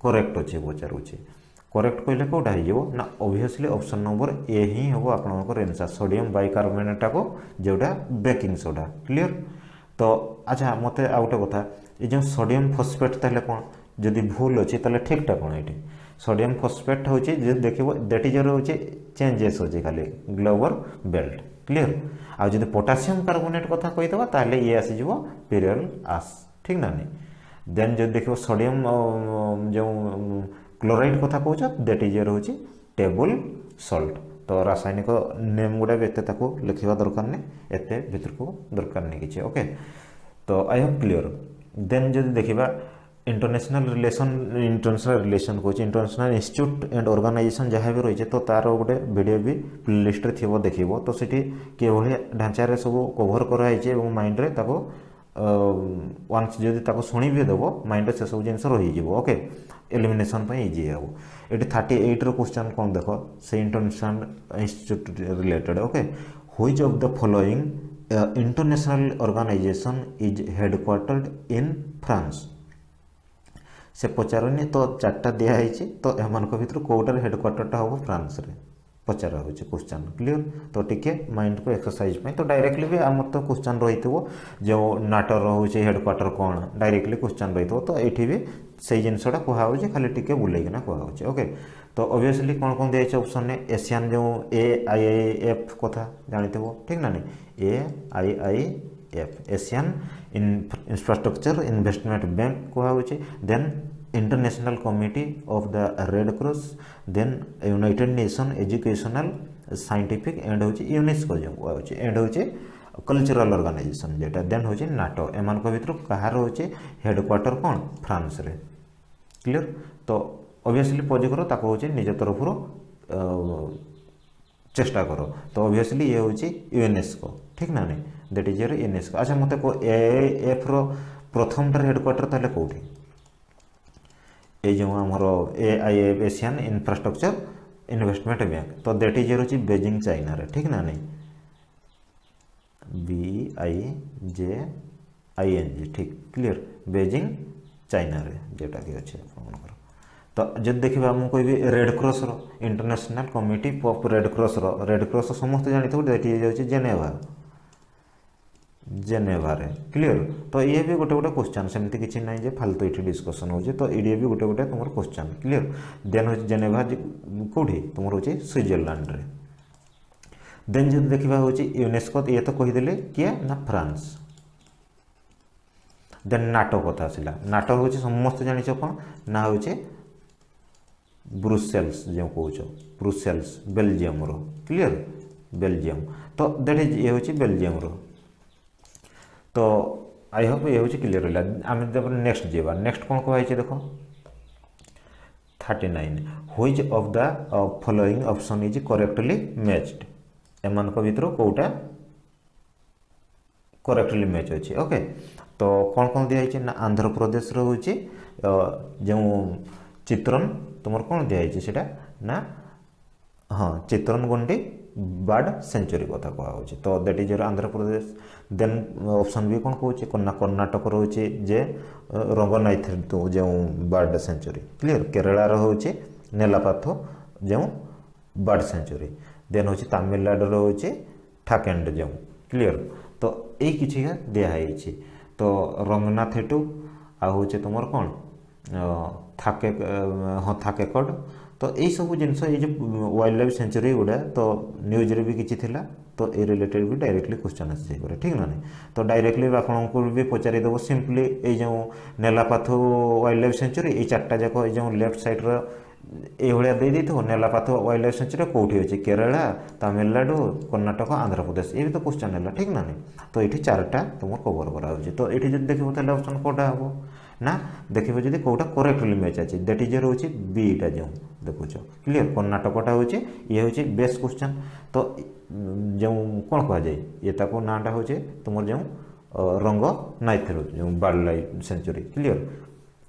करेक्ट अच्छे पचारूचे करेक्ट कहले कौटा हो ना ऑब्वियसली ऑप्शन नंबर ए ही हम आपंकर आंसर सोडियम बाइकार्बोनेटा को जोटा बेकिंग सोडा। क्लियर। तो अच्छा मत आउ गोटे कथा ये जो सोडियम फॉस्फेट ताले कौन जदि भूल अच्छी ताले ठीकटा कौन ये सोडियम फॉस्फेट हूँ देख दैट इज हूँ चेंजेस होची खाली ग्लोबल बेल्ट। क्लियर। आ जब पोटासियम कार्बोनेट कथा कहीदेवा ताले ये आसीज पीरियल आस ठीक ना नहीं। देन जो देख सोडियम जो क्लोराइड कथा कौच दैट इज हूँ टेबल सॉल्ट। तो रासायनिक नेम गुड़ा भी एत लिखा दरकार नहीं एत भर को दरकार नहीं किसी। ओके तो आई होप क्लियर। देन जो देखा इंटरनेशनल रिलेशन कौच इंटरनेशनल इंस्टीट्यूट एंड ऑर्गेनाइजेशन जहाँ भी रही है तो तार गोटे वीडियो भी प्लेलिस्ट थी देखो। तो सीठी किभली ढांचार सब कभर कराई माइंड रे ताको वन्स जब शुणी भी देव माइंड से सब जिन रही। ओके एलिमिनेशन इजी हे। ये 38 क्वेश्चन कौन देख से international institute related. Okay which of the following international organisation is headquartered in France. से पचारनी तो 4टा दिखाई तो एम भर कौटार हेडक्वार्टरटा हम फ्रांस रे पचारा हो क्वेश्चन। क्लियर। तो टिके माइंड को एक्सरसाइज में तो डायरेक्टली भी आम तो क्वेश्चन रही जो नाटोर हूँ हेडक्वार्टर कौन डायरेक्टली क्वेश्चन रही तो ये भी से जिनसा कहुच्छे खाली टिके बुलेकिना कहुच्छे। ओके तो ऑब्वियसली कौन कौन दिखाई ऑप्शन ने एशियन जो AIIF कथा जानते ठीक ना नहीं AIIF Asian Infrastructure Investment Bank कहुच्छे। Then International committee of the Red Cross. Then United Nation Educational Scientific and hmm UNESCO जो कहुच्छे एंड हूँ कल्चरल ऑर्गेनाइजेशन जेटा। देन हूँ नाटो एमान भर कहार हूँ हेडक्वार्टर कौन फ्रांस रे। क्लियर। तो ऑब्वियसली पज कर ताको हूँ निज तरफ चेष्टा करो। तो ऑब्वियसली ये हूँ यूनेस्को ठीक ना नहीं दैट इज यूनेस्को। अच्छा मत को AIIF रो प्रथमटार हेडक्वार्टर ताले कौटी ये जो आमर AIIF Asian Infrastructure Investment bank तो दैट इज हूँ बेजिंग चाइना रे ठीक ना नहीं BIJING ठीक। क्लियर। बेजिंग चाइना रे जोटा कि अच्छे आपंकर। तो जब देखा मुझे कह रेड क्रॉस रो international committee of red cross समस्त जानते दैट इज हूँ जेनेवा रे। क्लियर। तो ये भी गोटे गोटे क्वेश्चन सेमती किसी ना जे फालतू ये डिस्कसन हो तो ये भी गोटे गोटे तुम क्वेश्चन। क्लियर। देन हूँ जेनेवा कौटी तुम हूँ स्विट्जरलैंड रे। देन जो देखा हूँ यूनेस्को ये तो कहीदे किए ना फ्रांस। देन नाटो कथा आसला नाटो हूँ समस्त जान कौन ना हूँ ब्रुसेल्स जो कौच ब्रुसेल्स बेल्जियम रो क्लियर बेल्जियम तो दैट इज ये हूँ बेल्जियम रो तो आई होप ये हूँ क्लीयर रहा आम नेक्स्ट जावा नेक्स्ट कौन कहुई देख 39 which of the following option is correctly matched एमान भितर कौटा करेक्टली मैच अच्छे ओके तो कौन कौन दिखाई ना आंध्र प्रदेश हूँ जो चित्रण तुम कौन दिखाई से ना हाँ चित्रनगुंडी बर्ड सेंचुरी कथा कहुच्छे तो that is Andhra Pradesh then option भी कौन कौन कर्णाटक रोचे जे रंगनाथ जो बर्ड सेंचुरी क्लियर केरला रोचे नेलापाथो जो बर्ड सेंचुरी देन हूँ तमिलनाडु रोचे ठाकेंड जो क्लियर तो यही किसी का दिखाई तो रंगनाथ एटू आ हूँ तुम कौन थाके हाँ थाकेकड तो यही सब जिनस ये वाइल्ड लाइफ सेंचुरी गुड़ा तो न्यूज रे भी किसी थिला तो ए रिलेटेड भी डायरेक्टली क्वेश्चन आसी जाए ठीक ना नहीं तो डायरेक्टली आपको भी पचारिदेव सिंपली ये जो नेलापाथो वाइल्ड लाइफ सेंचुरी ये चार्टा जाक जो लेफ्ट सैड्र ये दे देते नेलापाथो वाइल्ड लाइफ सेंचुरी कौटी अच्छे केरला तमिलनाडु कर्णाटक आंध्र प्रदेश ये भी तो क्वेश्चन है ठीक ना नहीं तो ये चार्टा तुम कवर कराऊँ तो ये जब देखो तो ऑप्शन कौटा हम ना देखो जब कौटा करेक्टली मैच अच्छे दैट इज रोचे बीटा जो देखुच क्लीयर कर्णाटकटा हूँ ये हूँ बेस्ट क्वेश्चन तो जो कौन कह जाए ये ताको नाटा हूँ तुम जो रंग नाइथ जो वाइल्ड लाइफ सेंचुरी क्लीयर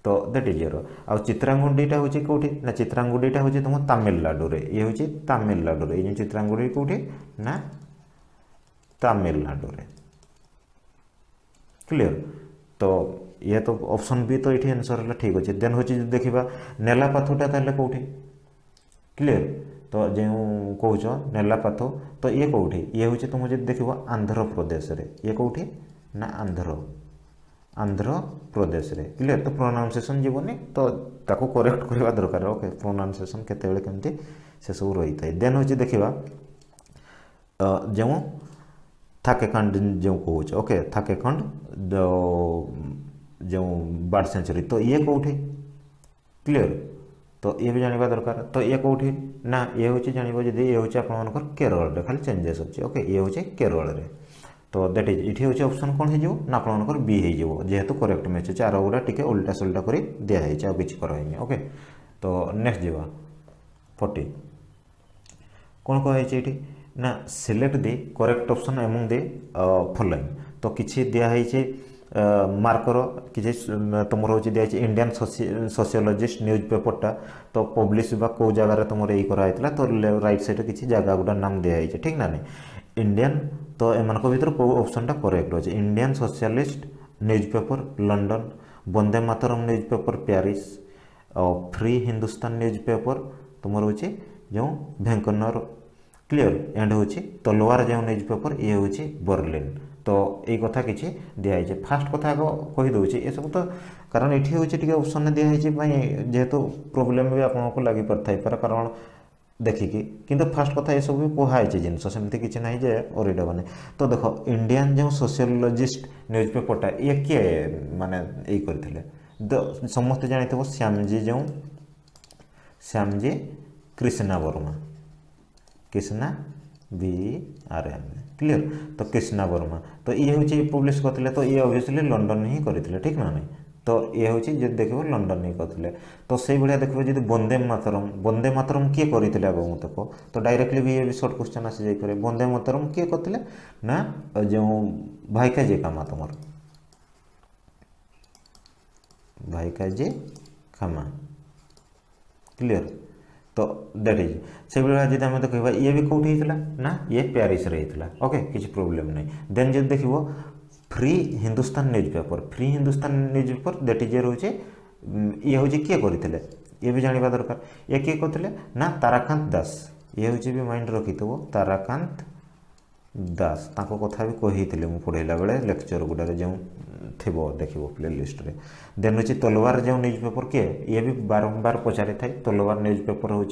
तो दैट इज आ चित्रांगुंडीटा हूँ कौटी ना चित्रांगुंडीटा हूँ तुम तमिलनाडु रे ये हूँ तमिलनाडु रे ये चित्रांगुंडी कौटी ना तमिलनाडु रे क्लीयर तो ये तो ऑप्शन भी तो ये आंसर है ठीक अच्छे देन हूँ देखा नेलापाथोटा ताले कौटी क्लीयर तो जो कौच नेलापाथो तो ये कौटी ये हूँ तुम जो देख आंध्र प्रदेश रे ये कौटी ना आंध्र प्रदेश रे क्लीयर तो प्रोनाउंसिएशन जीवनी तो ताको करेक्ट करवा दरकार ओके प्रोनाउंसिएशन केते केमती से सब रही था देन हूँ देखा जो थाकेखंड जो कौच ओके थाकेखंड जो बर्ड सेंचुरी तो ये कौटी क्लीयर तो ये भी जानवा दरकार तो ये कौटी ना ये हूँ जानव जब ये हूँ आपर केरल खाली चेंजेस अच्छे ओके ये हूँ केरल रे तो दैट इज ये हूँ ऑप्शन कौन हो ना आपर बी हो जेहेतु करेक्ट मैच अच्छे आर गुड़ा टी उल्टा सुल्टा कर दिखाई आ कि कराइनी ओके तो नेक्स्ट जावा 40 कौन कहुई ये ना select the correct option among the following तो किसी दिखाई मार्कर किसी तुम हूँ दिखाई इंडियन सोशियोलॉजिस्ट न्यूज पेपरटा तो पब्लिश बा कौ जगार तुम ये कराई तो राइट साइड किसी जगह गुड़ा नाम दिखाई ठीक ना नहीं इंडियन तो एम भर कौ ऑप्शन टा करेक्ट अच्छे Indian sociologist news paper London Vande Mataram news paper Paris free Hindustan news paper तुम हूँ जो भैंकनर क्लीयर एंड हूँ तलवार जो न्यूज पेपर ये हूँ बर्लिन तो ये कथा किसी दिखाई फास्ट कथा कहीदे ये सब तो कारण ये हूँ ऑप्शन दिखाई जेहेतु प्रोब्लेम भी आपको लगी पारे कारण देखिकी किंतु फास्ट कथा ये सब भी कहुई जिनस सेमती किसी ना जे और माने तो देख इंडियन जो सोशियोलॉजिस्ट न्यूज पेपरटा ये किए माने ये करते समस्ते जानी श्यामजी कृष्णा वर्मा कृष्णा BRM क्लीयर तो कृष्णा वर्मा तो ये हूँ पब्लिश करते तो ये ऑब्वियसली लंडन ही करते ठीक ना नहीं तो ये हूँ जो देख लंडन ही करते तो से भाया देख जो वंदे मातरम किए करते आग देख तो डायरेक्टली भी ये भी सर्ट क्वेश्चन आसी जाए वंदे मातरम किए करते ना जो भाईकाजी कामा तुम भाईकाजी कामा क्लीयर तो दैट इज से भाया जब आम तो कह ये भी कौटी होता ना ये पेरिस रे होता ओके किसी प्रोब्लेम नहीं देन जब देख free Hindustan news paper that is रोचे ये हूँ किए करते ये भी जानवा दरकार ये किए करते ना ताराकांत दास ये हूँ भी माइंड रखी ताराकांत दास ताको कथा भी कही मुझे पढ़ेला बेले लेक्चर गुड़ारे जो थी देख प्ले लिस्ट रे देन हूँ तलवार जो न्यूज पेपर किए ये भी बारंबार पचारि था तलवार न्यूज पेपर हूँ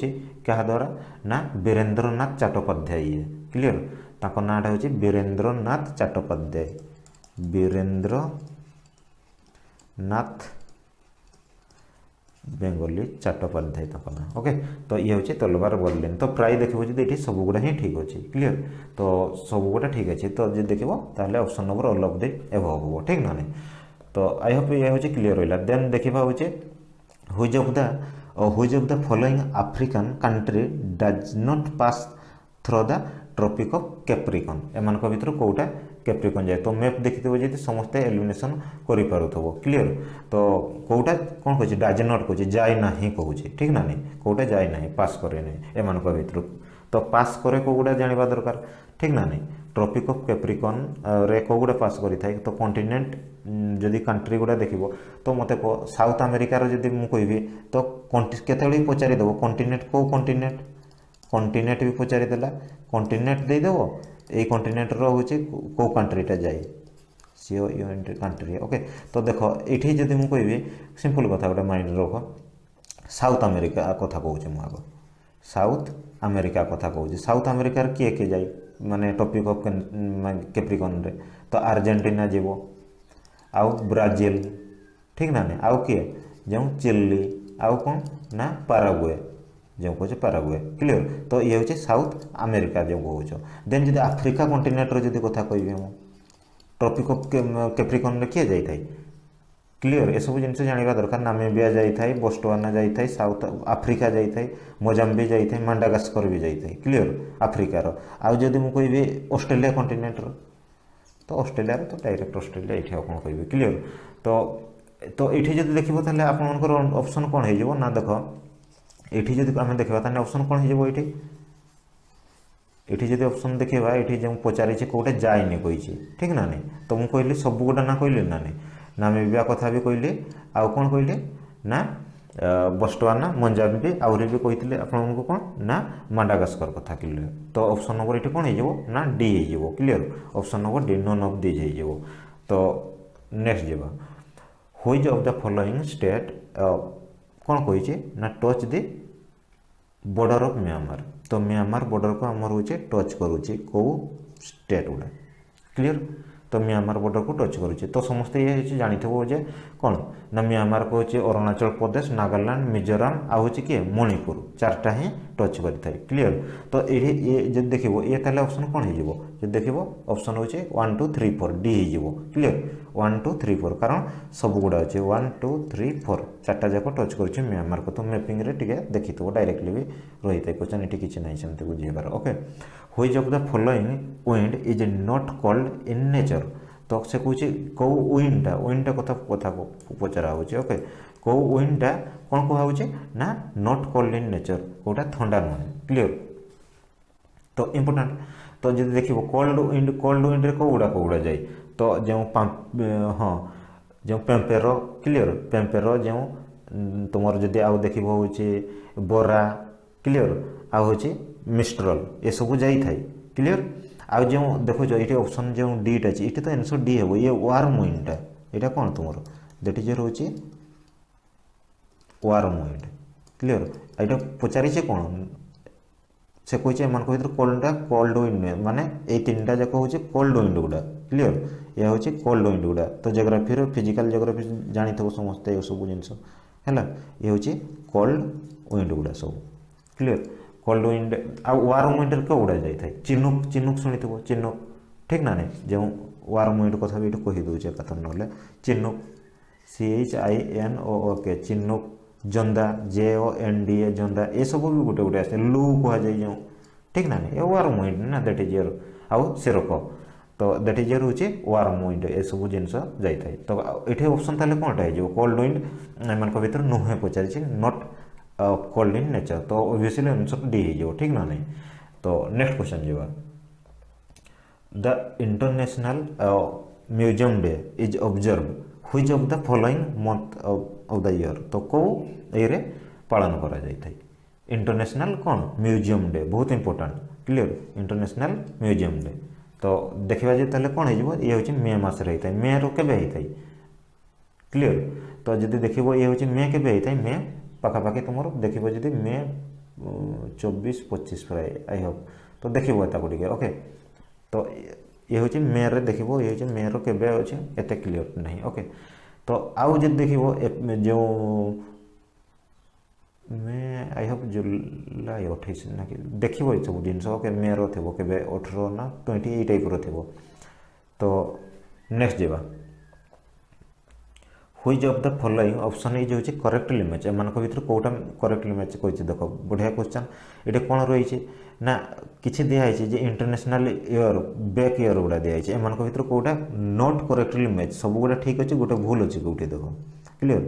क्या द्वारा ना वीरेंद्रनाथ चट्टोपाध्याय ये क्लीयर ताको नाटा हूँ वीरेंद्रनाथ चट्टोपाध्याय वीरेंद्रनाथ बेंगली चट्टोपाध्याय तक ना ओके। तो ये हूँ तलवार बोलिलेन। तो प्राय देखो जी ये सब गुड़ा ही ठीक अच्छे क्लीयर। तो सब गुड़ा ठीक अच्छे। तो जो देख ताहले option number all of the above हम ठीक ना नहीं। तो आई होप ये हूँ क्लीयर रहा। देन देखा hmm which of the following African country does not pass through the tropic of Capricorn. एमान भितर कौटा कैप्रिकॉन जाए। तो मैप देखिए जी समस्ते एलिमिनेशन करूथबो क्लीयर। तो कौटा कौन कहे डाज नॉट कहे जाए ना ही कहूँ ठीक ना नहीं। कौटा जाए ना पास करे नहीं एमान भितर। तो पास करे कौगुड़ा जानवा दरकार ठीक ना नहीं। ट्रॉपिक ऑफ कैप्रिकॉन रे कौगुड़ा पास करी थाए। तो कॉन्टिनेंट जदि कंट्री गुड़ा देखिबो तो मते को साउथ अमेरिकार जदि मु कहबी तो केतेबेले पचारि देबो कॉन्टिनेंट को कॉन्टिनेंट कॉन्टिनेंट भी पचारि देला कॉन्टिनेंट दे देबो ए कॉन्टिनेंट रो होचे को कंट्रीटा जाए सीओ यूएन कंट्री ओके। तो देखो एठी जदि मु कहबी सिंपल कथा गोटे माइंड रखो साउथ अमेरिका कथा कहूँ मु आगो साउथ अमेरिका कथा कहूँ। साउथ अमेरिकार किए किए जाए माने टॉपिक ऑफ कैप्रिकॉन रे तो अर्जेंटीना जीवो आउ ब्राजिल ठीक ना नहीं आउ किए जो चिली आउ कौन ना पारागुए जो कहे पारागुए क्लीयर। तो ये हूँ साउथ अमेरिका जो कह देन जब आफ्रिका कॉन्टिनेंटर जब कथा कहि ट्रॉपिक ऑफ कैप्रिकॉन रे किए जाए क्लीयर। ये सब जिनस जानवा दरकार नामीबिया जाए बोस्टवाना जाए साउथ आफ्रिका जाए मोजाम्बिक जाए माडागास्कर भी जाए क्लीयर आफ्रिकार। आउ जदि मु कहबी ऑस्ट्रेलिया कॉन्टिनेंटर तो ऑस्ट्रेलिया तो डायरेक्ट ऑस्ट्रेलिया ये कौन कह क्लीयर। तो ये जब देखो ताले आपनकर ऑप्शन कौन हो ना देख ये जब आम देखा ताले ऑप्शन कौन हो ये जब ऑप्शन देखा ये जो पचारे कौटे जाए कही ठीक ना नहीं। तो मुझे कहली सब गुड़ा ना कहली ना नहीं नामीबिया कथा भी कहली आउ कौन कहली ना बोस्टवाना मोजाम्बिक आहरी भी कही आपको कौन ना माडागास्कर कथा क्लीयर। तो ऑप्शन नंबर ये कौन हो ना डी हो clear. Option number D none of these हो। तो नेक्स्ट जावा which of the following state कौन कही ना touch the border of Myanmar. तो म्यांमार बॉर्डर को आमर हो टच करुच्चे कौ स्टेट गुड़ा क्लीयर। तो म्यांमार बॉर्डर को टच करुच्चे। तो समस्ते ये जानिथबो जे कौन ना म्यांमार को होचे अरुणाचल प्रदेश नागालैंड मिजोराम आ होचे किए मणिपुर चारटा ही टच करि थाए क्लीयर। तो ये जब देखिबो ये ताले ऑप्शन कौन हो जब देखिबो ऑप्शन होचे 1 2 3 4 डी हो क्लीयर 1 2 3 4 कारण सब गुड़ा अच्छे 1 2 3 4 चार्टा जाक टच करुच्चे म्यांमार को। तो मैपिंग रे टिके देखिथबो डायरेक्टली भी रही था क्वेश्चन ये किसी ना सेमती बुझेबार okay. Which of the following wind is not cold in nature. तो से कहे कौ विंडटा कथा कथा पचरा हो ओके कौ विंडटा कौन कहुचे ना नॉट कॉल्ड इन नेचर कौटा थंडा नुहे क्लीयर। तो इम्पोर्टाट तो जब देखो कोल्ड विंड कौड़ा जाए तो जो हाँ जो पेम्पेरो क्लीयर पेम्पेरो जो तुम जदि आउ देख बोरा क्लीयर आ मिस्ट्रल ये सब जाई थाई क्लीयर। आउ जो देखो ये ऑप्शन जो डीटा अच्छे ये तो आंसर डी हे ये वार्म विंडटा यहाँ कौन तुम दैट इज रोचे वार्म विंड क्लीयर। यहाँ पचारे कौन से कहे एम भर कोल्डा कोल्ड विंड नुहे माने ये तीन टा जाक हूँ कोल्ड विंड गुड़ा क्लीयर यह हूँ कोल्ड विंड गुड़ा। तो जियोग्राफी फिजिकल जियोग्राफी जानी समस्त ये सब जिनस है ये हूँ कोल्ड विंड गुड़ा सब क्लीयर। कोल्ड विंड आ वार्म विंड कौड़ा जाए चिनुक चिनुक शुणी थो चिनुक ठीक ना नहीं जो वार्म विंड कथा भी कही दूचे कथा ना चिनुक CHINOOK चिनुक जंदा JONDA जंदा ये सब भी गोटे गोटे आसे लू कह जाए जो ठीक ना नहीं ये वार्म विंड ना दैट इज योर आउ सिरक। तो दैट इज योर हूँ वार्म विंड ये सब जिनस जाए। तो ये ऑप्शन ताले कौनटा हो कोल्ड विंड एम भर नुहे पचारि नॉट कोल्ड इन नेचर। तो ऑब्वियसली आंसर डी हो ठीक ना नहीं। तो next question Java the international museum day is observe which of the following month of the year. तो कौ ये पालन करा जाए इंटरनेशनल कौन म्यूजियम डे बहुत important clear international museum day. तो देखा जे ताले कौन हो ये हूँ मे मसरे होता है मे रो केबे होता है क्लीयर। तो जब देखो ये हूँ मे केबे होता है मे पाखापाखि तुम देखो जी मे 24-25 प्राय आई होप। तो देखो टे ओके। तो ये हूँ मे रे देखो ये हूँ मे रो केबे अच्छे एत क्लीयर नहीं ओके। तो आउ जब देखो जो मैं आई होप जुलाई 28 ना कि देखिए ये सब जिन के मे रो के 18 ना 20 ये टाइप रो थो। तो नेक्स्ट जावा which of the following option ये जो करेक्टली मैच एम भर कौटा करेक्टली मैच कही देख बढ़िया क्वेश्चन ये कौन रही ना किसी दिखाई जे इंटरनेशनल ईयर बैक ईयर गुड़ा दिखाई एम भर कौटा नॉट करेक्टली मैच सब गुड़ा ठीक अच्छे गोटे भूल अच्छे कौटे देख क्लीयर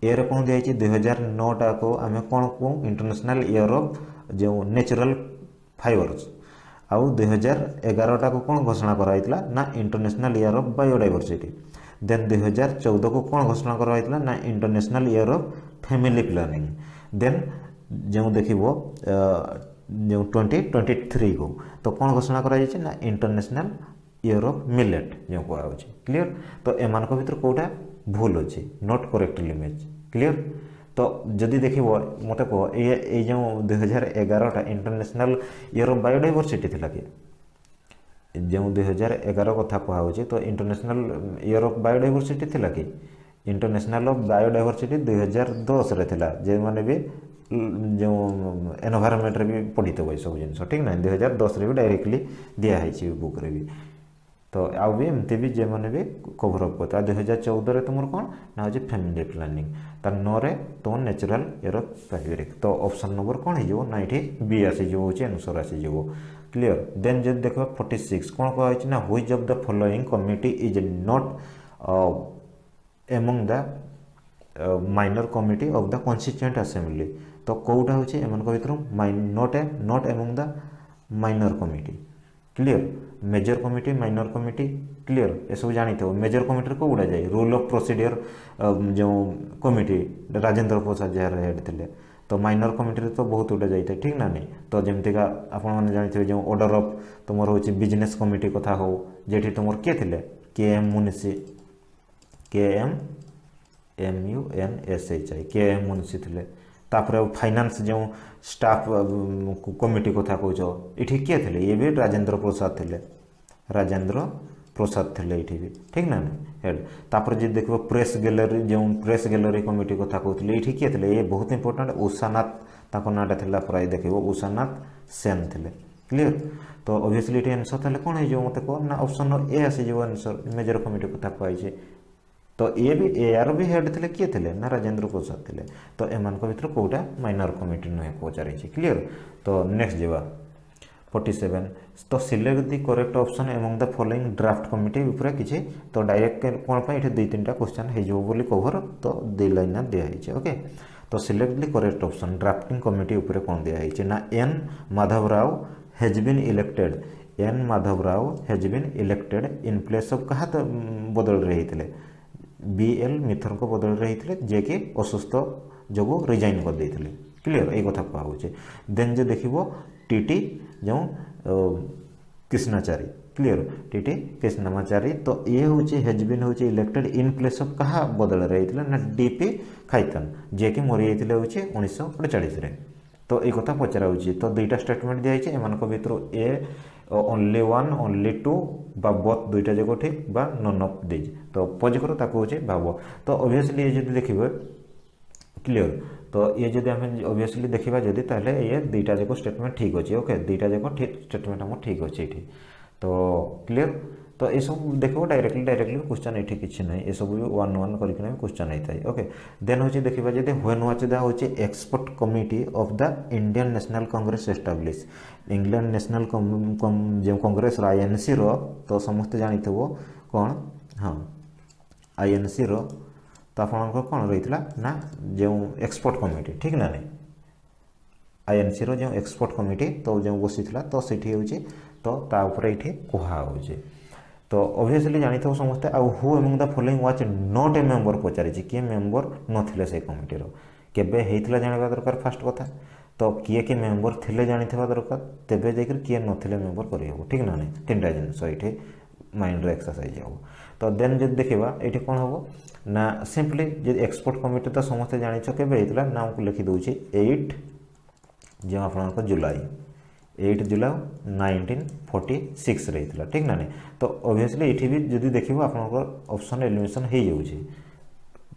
एयर कौन दिखाई 2009 टा को आम कौन कहूँ इंटरनेशनल ईयर ऑफ जो नेचुरल फाइबर्स आउ 2011 टा को कौन घोषणा कराइला ना international year of biodiversity then 2014 को कौन घोषणा कराइला ना international year of family planning then जो देखो जो 2023 को तो कौन घोषणा करा ना इंटरनेशनल ईयर ऑफ मिलेट जो कह क्लीयर तो एम भर कौटा भूल अच्छे नॉट करेक्टली मैच क्लीयर तो जदि देख मत कह ये जो 2011 टा इंटरनेशनल ईयर ऑफ बायोडाइवर्सिटी थिला कि जो 2011 कथा कहुचे तो इंटरनेशनल ईयर ऑफ बायोडाइवर्सिटी थिला कि इंटरनेशनल ऑफ बायोडाइवर्सिटी 2010 रे थिला जे माने भी जो एनवायरनमेंट रे भी पढ़ी तो सब जिन ठीक ना 2010 रे भी डायरेक्टली दिखाई बुक रे भी तो आउ भी एमती भी जे मैंने भी कभर अप करता 2014 तुम कौन ना हो फैमिली प्लानिंग तार 9 रे तुम नेचुरल ईयर ऑफ प्राइवेट तो ऑप्शन नंबर कौन हो ना ये बी आसीज आंसर आसीज क्लीयर देन जब देखो 46 कौन कह ना which of the following committee is not among the minor committee of the constituent assembly तो कौटा हूँ एम भर not among the minor committee clear major committee minor committee clear ये सब जानी थे मेजर कमिटी को गुड़ा जाए रूल ऑफ प्रोसीडियर जो कमिटी राजेंद्र प्रसाद जहाँ हेड थे तो माइनर कमिटी तो बहुत गुड़ा जाए ठीक ना नहीं तो जमतीका आपने जानते जो ऑर्डर ऑफ तुम हूँ बिजनेस कमिटी कथा हो जेठी तुम किए थे के एम मुनिसी KMMUNSHI के एम मुनिसी थे तापर फाइनान्स जो स्टाफ कमिटी कथा कह ये किए थे ये भी राजेंद्र प्रसाद थे ये भी ठीक ना हेड तापर जी देखो प्रेस गैलरी कमिटी कथा कहते ये किए थे ये बहुत इंपोर्टेंट उषानाथ नाटा था प्राय देख उषानाथ सेन थे क्लीयर तो ऑब्वियसली ये आंसर ताले कौन हो मत कह ना ऑप्शन ए आसीज आंसर मेजर कमिटी कथा कहुई तो ये भी एआर भी हेड थे किए थे ना राजेंद्र प्रसाद थे तो एम भर कौटा माइनर कमिटी नुहे पचार क्लीयर तो नेक्स्ट जावा 47 तो select the correct option among the following draft committee ऊपर किसी तो डायरेक्ट कौन पर ये 2-3टा क्वेश्चन हो कभर तो 2 लाइन दिखाई ओके तो select the correct option drafting committee ऊपर कौन दिखाई ना N Madhav Rao has been elected N Madhav Rao has been elected in place of कहा बदल रही थे BL मिथर को बदल रही थे जे कि असुस्थ जो रिजाइन कर देते क्लीयर ये कथा कहुचे देन जो देखो TT जो कृष्णाचारी क्लीयर TT कृष्णाचारी तो ये हूँ हैज बीन हूँ इलेक्टेड इन प्लेस ऑफ कहा बदल रही थे ना DP खाइतन जे कि मरी जाते हूँ 1948 तो ये कथा पचरा हो तो 2टा स्टेटमेंट दिखाई एम भर ए ओनली 1 ओनली 2 बा बोथ 2टा जगह ठीक बा नन ऑफ दिज तो पज कर ताको भाव तो ऑब्वियसली ये जो देखिए क्लीयर तो ये जो आम ऑब्वियसली देखा जदि ताले ये 2टा जगह स्टेटमेंट ठीक अच्छे ओके 2टा जगह ठीक स्टेटमेंट आम ठीक अच्छे ये तो क्लीयर तो ये सब देखो डायरेक्टली क्वेश्चन ये किसी ना ये सब 1-1 करके क्वेश्चन होता है ओके देन हूँ देखा जब व्हेन वाज द हूँ expert committee of the Indian national Congress establish England national जो कांग्रेस INC रो तो समस्त जानी थे वो कौन हाँ INC रो तो आप कौन रही ना जो एक्सपर्ट कमिटी ठीक ना नहीं INC रो जो एक्सपर्ट कमिटी तो जो बसी तो सीठी हूँ तो तापर ये कहुचे तो ऑब्वियसली जानी थे समस्ते who among the following was not a member पचारि किए मेंबर नथिले से कमिटीर केबे हेइथिला जानिबा दरकार फास्ट कथा तो किए मेंबर थिले जानिथिबा दरकार तेबे जाकर किए नथिले मेंबर करियो ठीक ना नहीं 3टा जिनिस ये माइंड रे एक्सरसाइज हो तो देन जब देखा ये कौन हम ना सिंपली जो एक्सपर्ट कमिटी तो समस्ते जानिछ केबे हेइथिला नाम को लिखि दउछि 8 जो आपन जुलाई 8 जुलाई 1946 रही ठीक ना नहीं तो ऑब्वियसली ये भी जब देखो आप ऑप्शन एलिमिनेशन हो जाऊे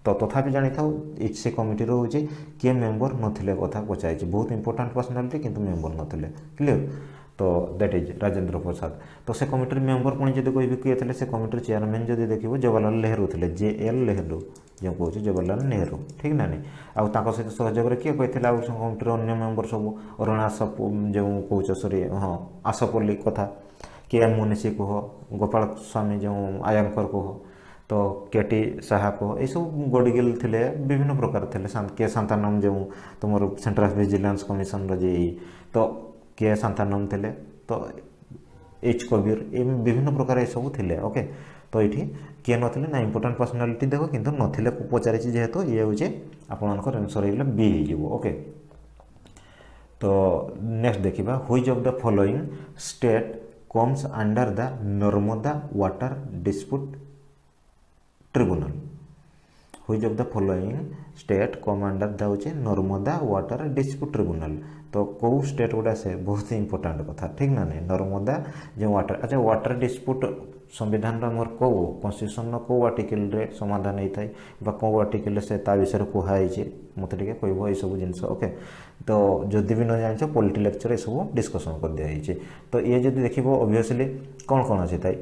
तो तथापि जानी था से कमिटी रो होचे किए मेंबर नथिले कथा पचाइछि बहुत इंपोर्टेंट पर्सनालिटी किंतु मेंबर नथिले क्लियर तो दैट इज राजेंद्र प्रसाद तो से कमिटी मेंबर पुणी जब कह किए थे से कमिटी चेयरमैन जब देखिए जवाहरलाल नेहरू थे JL नेहरू जो कहूँ जवाहरलाल नेहरू ठीक ना नहीं आउ सहित सहयोग किए कहते आउ कमिटी अन्य मेंबर सब अरुणा आसप जो कौच सरी हाँ आसपल्ली कथा KM मुनिशी कह गोपाल स्वामी जो आयांकर कह तो केटी साहा कह यू गडिगिल थे विभिन्न प्रकार थे के शांतानम जो तुम सेंट्रल विजिलेंस कमिशन रे तो के शांतानम थे तो H कबीर ये विभिन्न प्रकार ये सब थे ओके तो ये किए नथिले ना इंपोर्टेंट पर्सनालिटी देख किंतु नथिले पचारि जेहेतु ये हूँ आपंकर आंसर हो बी हो ओके तो नेक्स्ट देखा which of the following state comes under the Narmada water dispute tribunal which of the following state come under the होचे नर्मदा वाटर डिस्प्यूट ट्रिब्यूनल तो कौ स्टेट गुड़ा से बहुत ही इंपोर्टेंट कथा ठीक ना नहीं नर्मदा जो वाटर अच्छा वाटर डिस्प्यूट संविधान आमर कौ कन्स्टिट्यूशन कौ आर्टिकल रे समाधान होता है कौ आर्टिकल से ता विषय कहुई मत टे कह ये सब जिनस ओके तो जदि भी न जान पॉलिटी लेक्चर ये सब डिस्कसन कर दिखाई तो ये जब देख ऑब्वियसली कौन कौन आसी थाई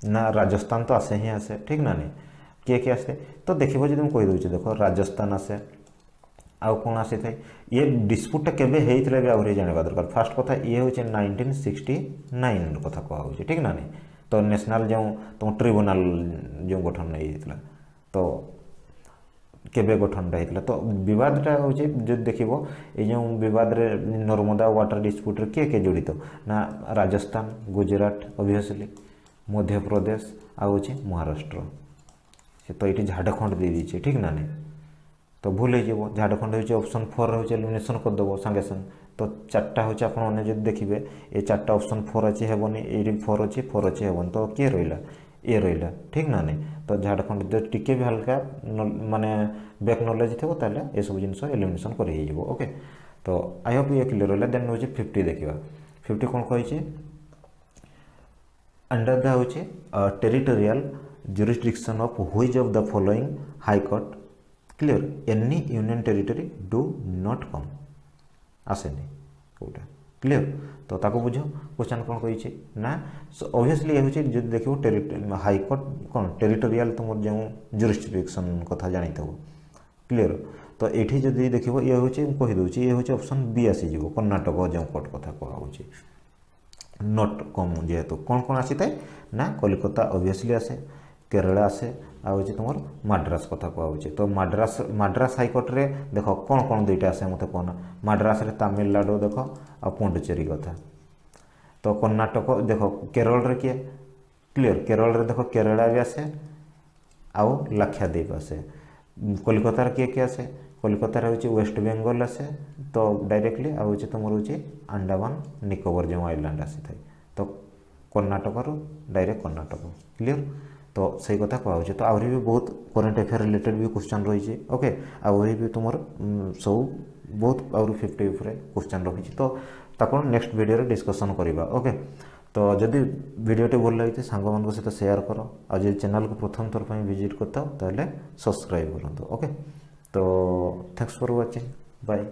ना राजस्थान तो आसे ही आसे ठीक ना नहीं किए आसे तो देखो जब मुझे कहीदे देख राजस्थान आसे आउ कौन आसी थाई ये डिस्प्यूटा केबे हेइथिले भी आउरी जानवा दरकार फास्ट कथा ये होचे 1969 कथा कहूँ ठीक ना नहीं तो नेशनल जो तुम ट्रिब्यूनल जो गठन नहीं होता तो केबे गठन होता तो बदटा हूँ जो देखो ये जो बद नर्मदा वाटर डिस्प्यूट किए जड़ित ना राजस्थान गुजरात ऑब्वियसली मध्य प्रदेश आउ महाराष्ट्र तो ये झारखंड दे दीजिए ठीक ना नहीं तो भूल हो झारखंड हो ऑप्शन 4 हो एलिमिनेशन करदेव सांगे संग तो चार्टा हूँ आपने जो देखिए ये चार्टा ऑप्शन 4 अच्छी हेबनी ये 4 अच्छी हेबन तो किए रहा ये रहा ठीक ना नहीं तो झारखंड जो टिके भी हल्का माने बैक नॉलेज थे ताले ये सब जिन एलिमिनेशन कर ओके तो आई होप ये क्लियर रहा देन हूँ 50 देखा 50 कौन कही under the hmm territorial jurisdiction of which of the following high court clear any union territory do not come आसेनी कौटा क्लियर तो ताको बुझ क्वेश्चन कौन कही ना ऑब्वियसली ये हूँ जो देखो हाईकोर्ट कौन टेरिटोरियल तुम जो जुरिस्डिक्शन कथा जानी थो क्लियर तो ये जब देखो ये हूँ कहीदे ये हूँ ऑप्शन बी आसीज कर्णाटक जो कोर्ट कथा कहुच्छे नॉट कम जेहेतु कौन कौन आसी थाए ना कलिकता ऑब्वियसली आसे केरला आसे आउ तुम मद्रास कथा कहुच्छे तो मद्रास हाईकोर्ट रे देख कौन कौन दुईटा आसे मत कहना मद्रास रे तमिलनाडु देख आ पुडुचेरी कथा तो कर्णाटक देख केरल रे किए क्लियर केरल रे देख केरला भी आसे आउ लाक्षाद्वीप आसे कलिकता रे किए आसे कलिकता रे वेस्ट बेंगल आसे तो डायरेक्टली आउ तुम हूँ अंडमान निकोबर जो आइलैंड आसी थाए तो कर्णाटक डायरेक्ट कर्णाटक क्लियर तो सही कथा कहुच्छे तो आहरी भी बहुत करेन्ट अफेयर रिलेटेड भी क्वेश्चन रही ओके आहरी भी तुम सब बहुत आहरी 50 उपरे क्वेश्चन रही तो ताको नेक्स्ट वीडियो रे डिस्कशन करवा ओके तो जदि वीडियोटी भल लगी सांग मान सहित शेयर कर आज चैनल को प्रथम थर पर विजिट करता सब्सक्राइब करूँ ओके तो थैंक्स फॉर वाचिंग बाय।